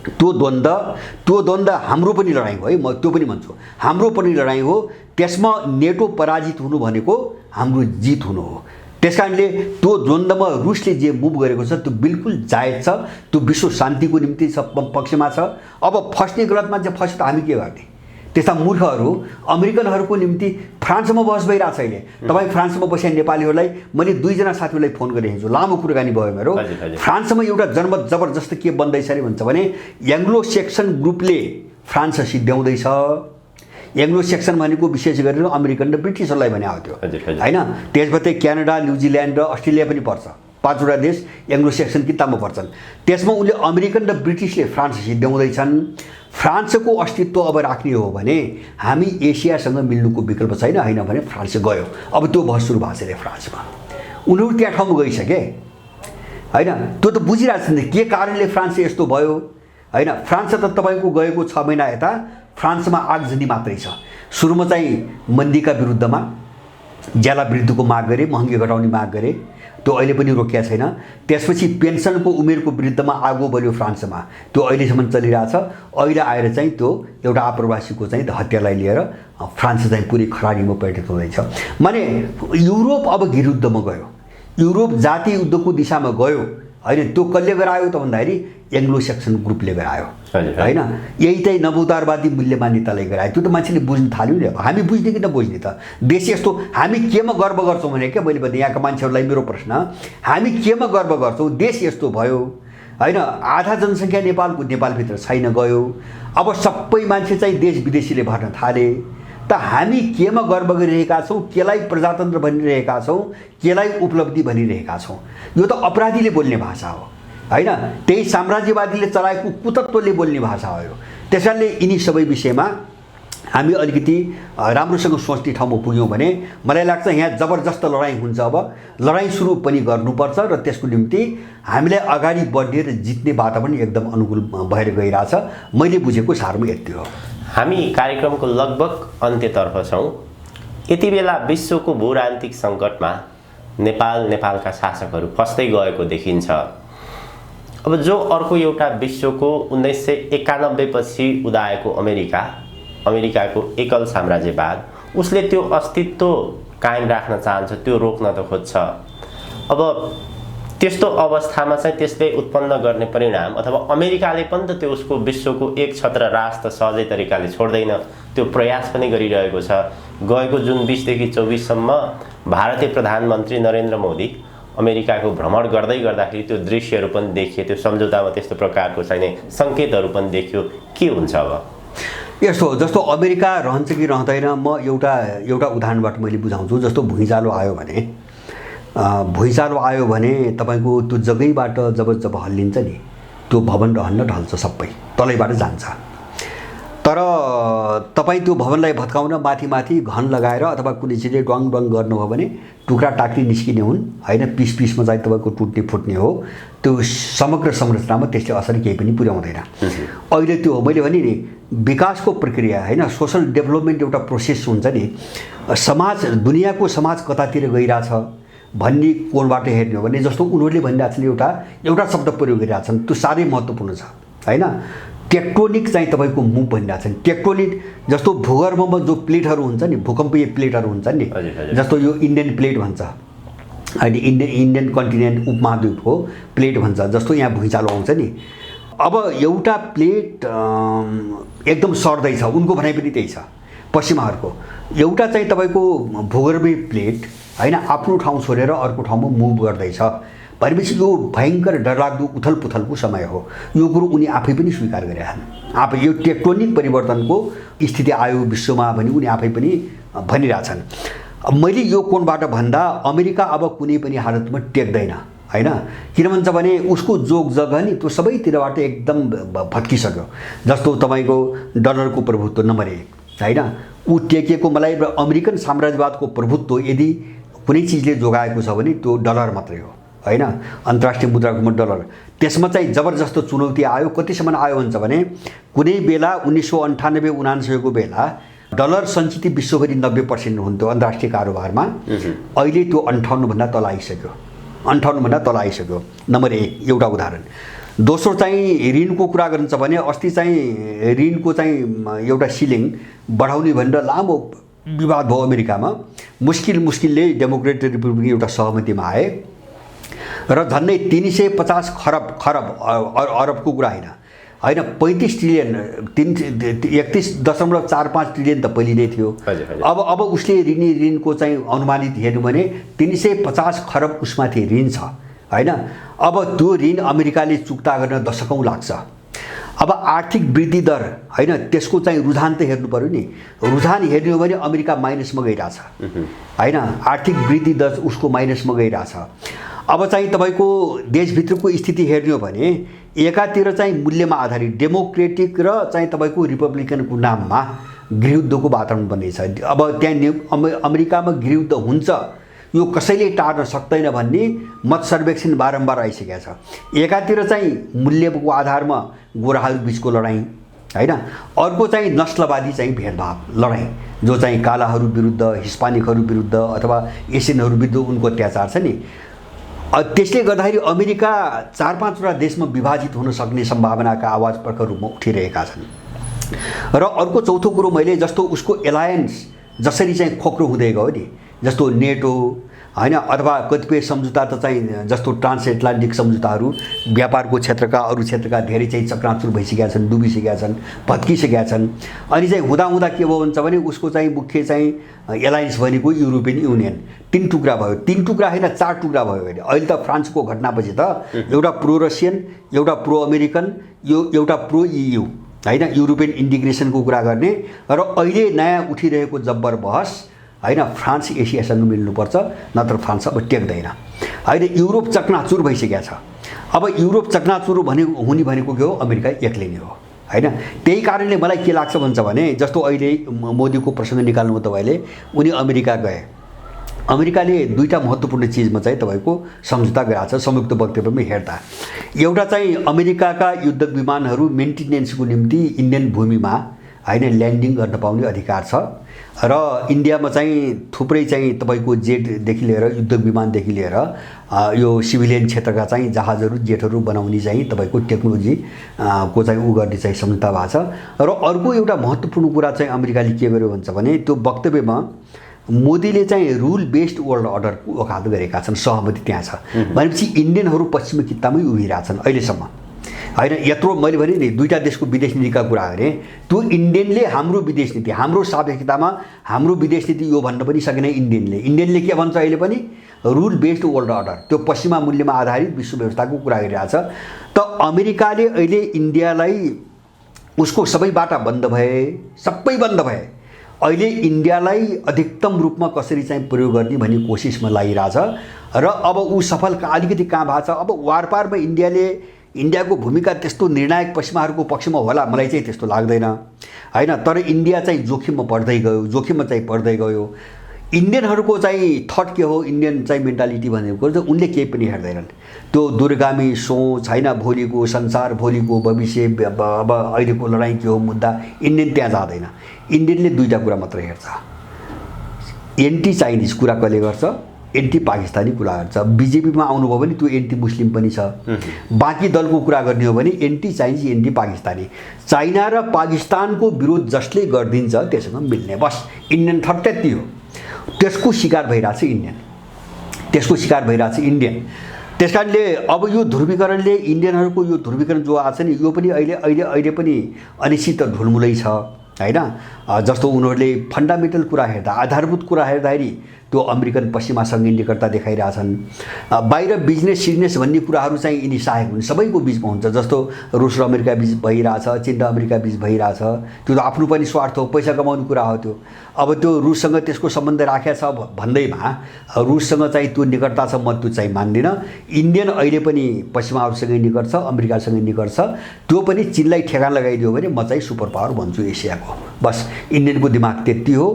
त्यो द्वन्द्व हाम्रो पनि लडाइँ हो है, म त्यो पनि भन्छु, हाम्रो पनि लडाइँ हो। त्यसमा नेटो पराजित हुनु भनेको हाम्रो जित हुनु हो। त्यसकारणले त्यो द्वन्द्वमा रुसले जे मुभ गरेको छ त्यो बिल्कुल जायज छ, त्यो विश्व शान्तिको निम्ति पक्षमा छ। अब फस्ने गलत मान्छे फस्यो त हामी के गर्ने। त्यस्ता मूर्खहरू अमेरिकनहरूको निम्ति फ्रान्समा बहस भइरहेको छ अहिले। तपाईँ फ्रान्समा बसेका नेपालीहरूलाई मैले 2 जना साथीहरूलाई फोन गरेँ हिजो, लामो कुराकानी भयो मेरो। फ्रान्समा एउटा जनमत जबरजस्त के बन्दैछ अरे भन्छ भने Anglo section ग्रुपले France सिद्ध्याउँदैछ। Anglo section भनेको विशेष गरेर अमेरिकन र ब्रिटिसहरूलाई भने आउँथ्यो हैन। त्यसपछि क्यानाडा, न्युजिल्यान्ड र अस्ट्रेलिया पनि पर्छ। 5वटा देश एङ्ग्लो सेक्सन किताबमा पर्छन्। त्यसमा उनले अमेरिकन र ब्रिटिसले फ्रान्स सिद्ध्याउँदैछन्। फ्रान्सको अस्तित्व अब राख्ने हो भने हामी एसियासँग मिल्नुको विकल्प छैन हैन भने फ्रान्स गयो। अब त्यो बहस सुरु भएको छ अरे फ्रान्समा, उनीहरू त्यहाँ ठाउँमा गइसके हैन। त्यो त बुझिरहेको छ के कारणले फ्रान्स यस्तो भयो हैन। फ्रान्स त तपाईँको गएको 6 महिना यता फ्रान्समा आगजनी मात्रै छ। सुरुमा चाहिँ मन्दीका विरुद्धमा ज्याला वृद्धिको माग गरे, महँगी घटाउने माग गरे, त्यो अहिले पनि रोकिया छैन। त्यसपछि पेन्सनको उमेरको विरुद्धमा आगो बल्यो फ्रान्समा, त्यो अहिलेसम्म चलिरहेछ। अहिले आएर चाहिँ त्यो एउटा आप्रवासीको चाहिँ हत्यालाई लिएर फ्रान्स चाहिँ पुरै खरानीमा परिणत हुँदैछ। माने युरोप अब गिरुद्धमा गयो, युरोप जाति युद्धको दिशामा गयो होइन त्यो कसले गरायो त भन्दाखेरि एङ्ग्लो सेक्सन ग्रुपले गरायो होइन यही चाहिँ नवउदारवादी मूल्य मान्यताले गरायो त्यो त मान्छेले बुझ्न थाल्यो नि हामी बुझ्ने कि नबुझ्ने त देश यस्तो हामी केमा गर्व गर्छौँ भने क्या मैले भने यहाँका मान्छेहरूलाई मेरो प्रश्न हामी केमा गर्व गर्छौँ देश यस्तो भयो होइन आधा जनसङ्ख्या नेपालभित्र छैन गयो अब सबै मान्छे चाहिँ देश विदेशीले भर्न थाले त हामी केमा गर्व गरिरहेका छौँ केलाई प्रजातन्त्र भनिरहेका छौँ केलाई उपलब्धि भनिरहेका छौँ यो त अपराधीले बोल्ने भाषा हो होइन त्यही साम्राज्यवादीले चलाएको कुतत्वले बोल्ने भाषा हो यो त्यसैले यिनी सबै विषयमा हामी अलिकति राम्रोसँग सोच्ने ठाउँमा पुग्यौँ भने मलाई लाग्छ यहाँ जबरजस्त लडाइँ हुन्छ अब लडाइँ सुरु पनि गर्नुपर्छ र त्यसको निम्ति हामीलाई अगाडि बढ्ने र जित्ने वातावरण एकदम अनुकूल भएर गइरहेछ मैले बुझेको सारमा यति हो
हामी कार्यक्रमको लगभग अन्त्यतर्फ छौँ यति बेला विश्वको भूराजनीतिक सङ्कटमा नेपालका शासकहरू फस्दै गएको देखिन्छ अब जो अर्को एउटा विश्वको 1991 पछि उदाएको अमेरिकाको एकल साम्राज्यवाद उसले त्यो अस्तित्व कायम राख्न चाहन्छ त्यो रोक्न त खोज्छ अब त्यस्तो अवस्थामा चाहिँ त्यसले उत्पन्न गर्ने परिणाम अथवा अमेरिकाले पनि त त्यो उसको विश्वको एक छत्र राज त सहजै तरिकाले छोड्दैन त्यो प्रयास पनि गरिरहेको छ गएको जुन 20 देखि 24 सम्म भारतीय प्रधानमन्त्री नरेन्द्र मोदी अमेरिकाको भ्रमण गर्दै गर्दाखेरि त्यो दृश्यहरू पनि देखिए त्यो सम्झौतामा त्यस्तो प्रकारको चाहिने सङ्केतहरू पनि देखियो के हुन्छ अब
यस्तो जस्तो अमेरिका रहन्छ कि रहँदैन म एउटा उदाहरणबाट मैले बुझाउँछु जस्तो भुइँचालो आयो भने तपाईँको त्यो जग्गैबाट जब हल्लिन्छ नि त्यो भवन रहन्न ढल्छ सबै तलैबाट जान्छ तर तपाईँ त्यो भवनलाई भत्काउन माथि घन लगाएर अथवा कुनै चिजले डङ गर्नुभयो भने टुक्रा टाक्री निस्किने हुन् होइन पिसमा चाहिँ तपाईँको टुट्ने फुट्ने हो त्यो समग्र संरचनामा त्यसले असर केही पनि पुर्याउँदैन अहिले त्यो हो मैले भने नि विकासको प्रक्रिया होइन सोसल डेभलपमेन्ट एउटा प्रोसेस हुन्छ नि दुनियाँको समाज कतातिर गइरहेछ भन्ने कोणबाट हेर्ने हो भने जस्तो उनीहरूले भनिरहेको छन् एउटा शब्द प्रयोग गरिरहेछन् त्यो साह्रै महत्त्वपूर्ण छ होइन टेक्टोनिक चाहिँ तपाईँको मुभ भनिरहेको छ टेक्टोनिक जस्तो भूगर्भमा जो प्लेटहरू हुन्छ नि भूकम्पीय प्लेटहरू हुन्छ नि जस्तो यो इन्डियन प्लेट भन्छ होइन इन्डियन कन्टिनेन्ट उपमहाद्वीपको प्लेट भन्छ जस्तो यहाँ भुइँचालो आउँछ नि अब एउटा प्लेट एकदम सर्दैछ उनको भनाइ पनि त्यही छ पश्चिमाहरूको एउटा चाहिँ तपाईँको भूगर्भीय प्लेट होइन आफ्नो ठाउँ छोडेर अर्को ठाउँमा मुभ गर्दैछ भनेपछि यो भयङ्कर डरलाग्दो उथलपुथलको समय हो यो कुरो उनी आफै पनि स्वीकार गरेका छन् आफै यो टेक्टोनिक परिवर्तनको स्थिति आयो विश्वमा भने उनी आफै पनि भनिरहेछन् मैले यो कोणबाट भन्दा अमेरिका अब कुनै पनि हालतमा टेक्दैन होइन किन भन्छ भने उसको जोग जग्गा नि त्यो सबैतिरबाट एकदम भत्किसक्यो जस्तो तपाईँको डलरको प्रभुत्व नम्बर 1 होइन ऊ टेकिएको मलाई अमेरिकन साम्राज्यवादको प्रभुत्व यदि कुनै चिजले जोगाएको छ भने त्यो डलर मात्रै हो होइन अन्तर्राष्ट्रिय मुद्राको डलर त्यसमा चाहिँ जबरजस्त चुनौती आयो कतिसम्म आयो भन्छ भने कुनै बेला 1998-99 को बेला डलर सञ्चित विश्वभरि 90% हुन्थ्यो अन्तर्राष्ट्रिय कारोबारमा अहिले त्यो 58 भन्दा तल आइसक्यो नम्बर 1 एउटा उदाहरण दोस्रो चाहिँ ऋणको कुरा गर्नुहुन्छ भने अस्ति चाहिँ ऋणको चाहिँ एउटा सिलिङ बढाउने भनेर लामो विवाद भयो अमेरिकामा मुस्किलले डेमोक्रेटिक रिपब्लिक एउटा सहमतिमा आए र झन्डै 350 अरबको कुरा होइन 35 ट्रिलियन 31.45 ट्रिलियन त पहिले नै थियो अब उसले ऋणको चाहिँ अनुमानित हेर्नु भने 350 खरब उसमाथि ऋण छ होइन अब त्यो ऋण अमेरिकाले चुक्ता गर्न दशकौँ लाग्छ अब आर्थिक वृद्धि दर होइन त्यसको चाहिँ रुझान त हेर्नु पर्यो नि रुझान हेर्नु हो भने अमेरिका माइनसमा गइरहेछ होइन आर्थिक वृद्धि दर उसको माइनसमा गइरहेछ अब चाहिँ तपाईँको देशभित्रको स्थिति हेर्नु हो भने एकातिर चाहिँ मूल्यमा आधारित डेमोक्रेटिक र चाहिँ तपाईँको रिपब्लिकनको नाममा गृहयुद्धको वातावरण बन्दैछ अब त्यहाँ अमेरिकामा गृहयुद्ध हुन्छ यो कसैले टार्न सक्दैन भन्ने मत सर्वेक्षण बारम्बार आइसकेको छ एकातिर चाहिँ मूल्यको आधारमा गोराहरू बिचको लडाइँ होइन अर्को चाहिँ नस्लवादी चाहिँ भेदभाव लडाइँ जो चाहिँ कालाहरू विरुद्ध हिस्पानिकहरू विरुद्ध अथवा एसियनहरू विरुद्ध उनको अत्याचार छ नि त्यसले गर्दाखेरि अमेरिका 4-5वटा देशमा विभाजित हुन सक्ने सम्भावनाका आवाज प्रखर रूपमा उठिरहेका छन् र अर्को चौथो कुरो मैले जस्तो उसको एलायन्स जसरी चाहिँ खोक्रो हुँदै गयो नि जस्तो नेटो होइन, अथवा कतिपय सम्झौता त चाहिँ जस्तो ट्रान्स एटलान्टिक सम्झौताहरू व्यापारको क्षेत्रका अरू क्षेत्रका धेरै चाहिँ चक्राचुर भइसकेका छन्, डुबिसकेका छन्, भत्किसकेका छन्। अनि चाहिँ हुँदा के भयो भन्छ भने उसको चाहिँ मुख्य चाहिँ एलायन्स भनेको युरोपियन युनियन 3 टुक्रा भयो। 3 टुक्रा होइन 4 टुक्रा भयो अहिले। अहिले त फ्रान्सको घटनापछि त एउटा प्रो रसियन, एउटा प्रो अमेरिकन, एउटा प्रो EU होइन, युरोपियन इन्टिग्रेसनको कुरा गर्ने। र अहिले नयाँ उठिरहेको जब्बर बहस होइन, फ्रान्स एसियासँग मिल्नुपर्छ, नत्र फ्रान्स अब टेक्दैन होइन। युरोप चकनाचुर भइसकेको छ। अब युरोप चकनाचुर हुने भनेको के हो? अमेरिका एक्लै नै हो होइन। त्यही कारणले मलाई के लाग्छ भन्छ भने जस्तो अहिले मोदीको प्रसङ्ग निकाल्नु तपाईँले, उनी अमेरिका गए। अमेरिकाले 2टा महत्त्वपूर्ण चिजमा चाहिँ तपाईँको सम्झौता गराएको छ संयुक्त वक्तव्यमा हेर्दा। एउटा चाहिँ अमेरिकाका युद्ध विमानहरू मेन्टेनेन्सको निम्ति इन्डियन भूमिमा होइन ल्यान्डिङ गर्न पाउने अधिकार छ। र इन्डियामा चाहिँ थुप्रै चाहिँ तपाईँको जेटदेखि लिएर युद्ध विमानदेखि लिएर यो सिभिलियन क्षेत्रका चाहिँ जहाजहरू जेटहरू बनाउने चाहिँ तपाईँको टेक्नोलोजी को चाहिँ उ गर्ने चाहिँ सम्झौता भएको छ। र अर्को एउटा महत्त्वपूर्ण कुरा चाहिँ अमेरिकाले के गर्यो भन्छ भने त्यो वक्तव्यमा मोदीले चाहिँ रुल बेस्ड वर्ल्ड अर्डरको वकालत गरेका छन्, सहमति त्यहाँ छ भनेपछि इन्डियनहरू पश्चिमी कित्तामै उभिरहेछन् अहिलेसम्म होइन। यत्रो मैले भने नि 2टा देशको विदेश नीतिका कुरा गरेँ, त्यो इन्डियनले हाम्रो विदेश नीति, हाम्रो सापेक्षतामा हाम्रो विदेश नीति यो भन्न पनि सकेन इन्डियनले के भन्छ अहिले पनि? रुल बेस्ड वर्ल्ड अर्डर, त्यो पश्चिमा मूल्यमा आधारित विश्व व्यवस्थाको कुरा गरिरहेछ। त अमेरिकाले अहिले इन्डियालाई उसको सबै बाटा बन्द भए अहिले इन्डियालाई अधिकतम रूपमा कसरी चाहिँ प्रयोग गर्ने भन्ने कोसिसमा लागिरहेछ। र अब ऊ सफल अलिकति कहाँ भएको छ? अब वारपारमा इन्डियाको भूमिका त्यस्तो निर्णायक पश्चिमाहरूको पक्षमा होला मलाई चाहिँ त्यस्तो लाग्दैन होइन। तर इन्डिया चाहिँ जोखिममा पर्दै गयो। इन्डियनहरूको चाहिँ थट के हो? इन्डियन चाहिँ मेन्टालिटी भनेको चाहिँ उनले केही पनि हेर्दैनन्। त्यो दूरगामी सोच होइन, भोलिको संसार, भोलिको भविष्य, अब अहिलेको लडाइँ के हो मुद्दा, इन्डियन त्यहाँ जाँदैन। इन्डियनले 2टा कुरा मात्र हेर्छ, एन्टी चाइनिज कुरा कसले गर्छ, एन्टी पाकिस्तानी कुरा गर्छ। बिजेपीमा आउनुभयो भने त्यो एन्टी मुस्लिम पनि छ। बाँकी दलको कुरा गर्ने हो भने anti Chinese, anti Pakistani. China र पाकिस्तानको विरोध जसले गरिदिन्छ त्यससँग मिल्ने, बस इन्डियन थट त्यति हो। त्यसको शिकार भइरहेछ इन्डियन। त्यस कारणले अब यो ध्रुवीकरणले इन्डियनहरूको यो ध्रुवीकरण जो आएको छ नि, यो पनि अहिले पनि अनिश्चित ढुलमुलै छ होइन। जस्तो उनीहरूले फन्डामेन्टल कुरा हेर्दा, आधारभूत कुरा हेर्दाखेरि त्यो अमेरिकन पश्चिमासँगै निकटता देखाइरहेछन्। बाहिर बिजनेस भन्ने कुराहरू चाहिँ यिनी सहायक हुन्, सबैको बिचमा हुन्छ। जस्तो रुस र अमेरिका बिच भइरहेछ, चीन र अमेरिका बिच भइरहेछ, त्यो त आफ्नो पनि स्वार्थ हो, पैसा कमाउने कुरा हो त्यो। अब त्यो रुससँग त्यसको सम्बन्ध राखेको छ भन्दैमा रुससँग चाहिँ त्यो निकटता छ, म त्यो चाहिँ मान्दिनँ। इन्डियन अहिले पनि पश्चिमाहरूसँगै निकट छ, अमेरिकासँग निकट छ। त्यो पनि चीनलाई ठेगान लगाइदियो भने म चाहिँ सुपर पावर भन्छु एसियाको, बस इन्डियनको दिमाग त्यति हो।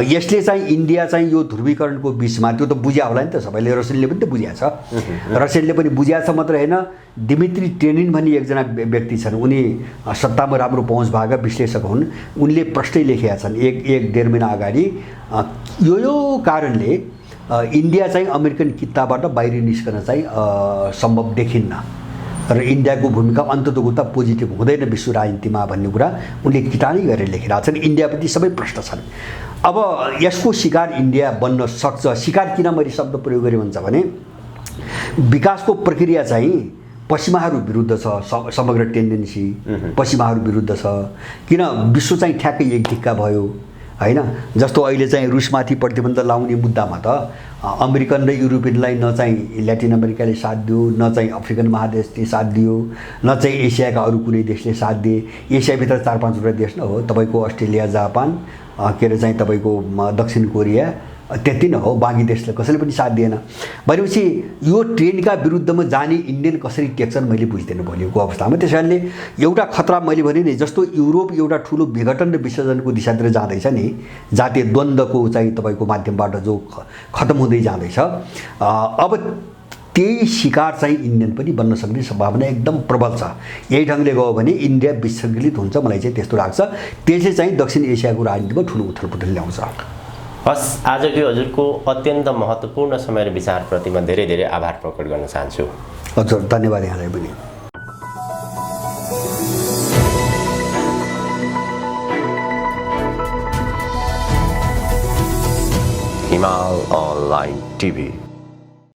यसले चाहिँ इन्डिया चाहिँ यो ध्रुवीकरणको बिचमा, त्यो त बुझ्या होला नि त सबैले, रसियनले पनि त बुझ्या छ। रसियनले पनि बुझ्या छ मात्र होइन, दिमित्री टेनिन भन्ने एकजना व्यक्ति छन्, उनी सत्तामा राम्रो पहुँच भएका विश्लेषक हुन्। उनले प्रष्टै लेखेका छन् 1-1.5 महिना अगाडि, यो कारणले इन्डिया चाहिँ अमेरिकन कित्ताबाट बाहिर निस्कन चाहिँ सम्भव देखिन्न र इन्डियाको भूमिका अन्ततोगत्ता पोजिटिभ हुँदैन विश्व राजनीतिमा भन्ने कुरा उनले किटानी गरेर लेखिरहेका छन्। इन्डियाप्रति सबै प्रश्न छन्। अब यसको शिकार इन्डिया बन्न सक्छ। शिकार किन मैले शब्द प्रयोग गरेँ भन्छ भने विकासको प्रक्रिया चाहिँ पश्चिमाहरू विरुद्ध छ, समग्र टेन्डेन्सी पश्चिमाहरू विरुद्ध छ। किन विश्व चाहिँ ठ्याक्कै एक ढिक्का भयो होइन। जस्तो अहिले चाहिँ रुसमाथि प्रतिबन्ध लाउने मुद्दामा त अमेरिकन र युरोपियनलाई न चाहिँ ल्याटिन अमेरिकाले साथ दियो, न चाहिँ अफ्रिकन महादेशले साथ दियो, न चाहिँ एसियाका अरू कुनै देशले साथ दिए। एसियाभित्र 4-5 देश न हो, तपाईँको अस्ट्रेलिया, जापान, के अरे चाहिँ तपाईँको दक्षिण कोरिया, त्यति न हो। बाँकी देशले कसैले पनि साथ दिएन। भनेपछि यो ट्रेन्डका विरुद्धमा जाने इन्डियन कसरी टेक्छन् मैले बुझ्दैन भोलिको अवस्थामा। त्यस कारणले एउटा खतरा मैले भने नि, जस्तो युरोप एउटा ठुलो विघटन र विसर्जनको दिशातिर जाँदैछ नि, जातीय द्वन्द्वको चाहिँ तपाईँको माध्यमबाट जो खत्म हुँदै जाँदैछ, अब त्यही शिकार चाहिँ इन्डियन पनि बन्न सक्ने सम्भावना एकदम प्रबल छ। यही ढङ्गले गयो भने इन्डिया विसङ्गलित हुन्छ, मलाई चाहिँ त्यस्तो लाग्छ। त्यसले चाहिँ दक्षिण एसियाको राजनीतिमा ठुलो उथलपुथल ल्याउँछ।
हस्, आजको हजुरको अत्यन्त महत्त्वपूर्ण समय र विचारप्रति म धेरै धेरै आभार प्रकट गर्न चाहन्छु।
हजुर, धन्यवाद यहाँलाई पनि।
हिमाल अनलाइन टिभी।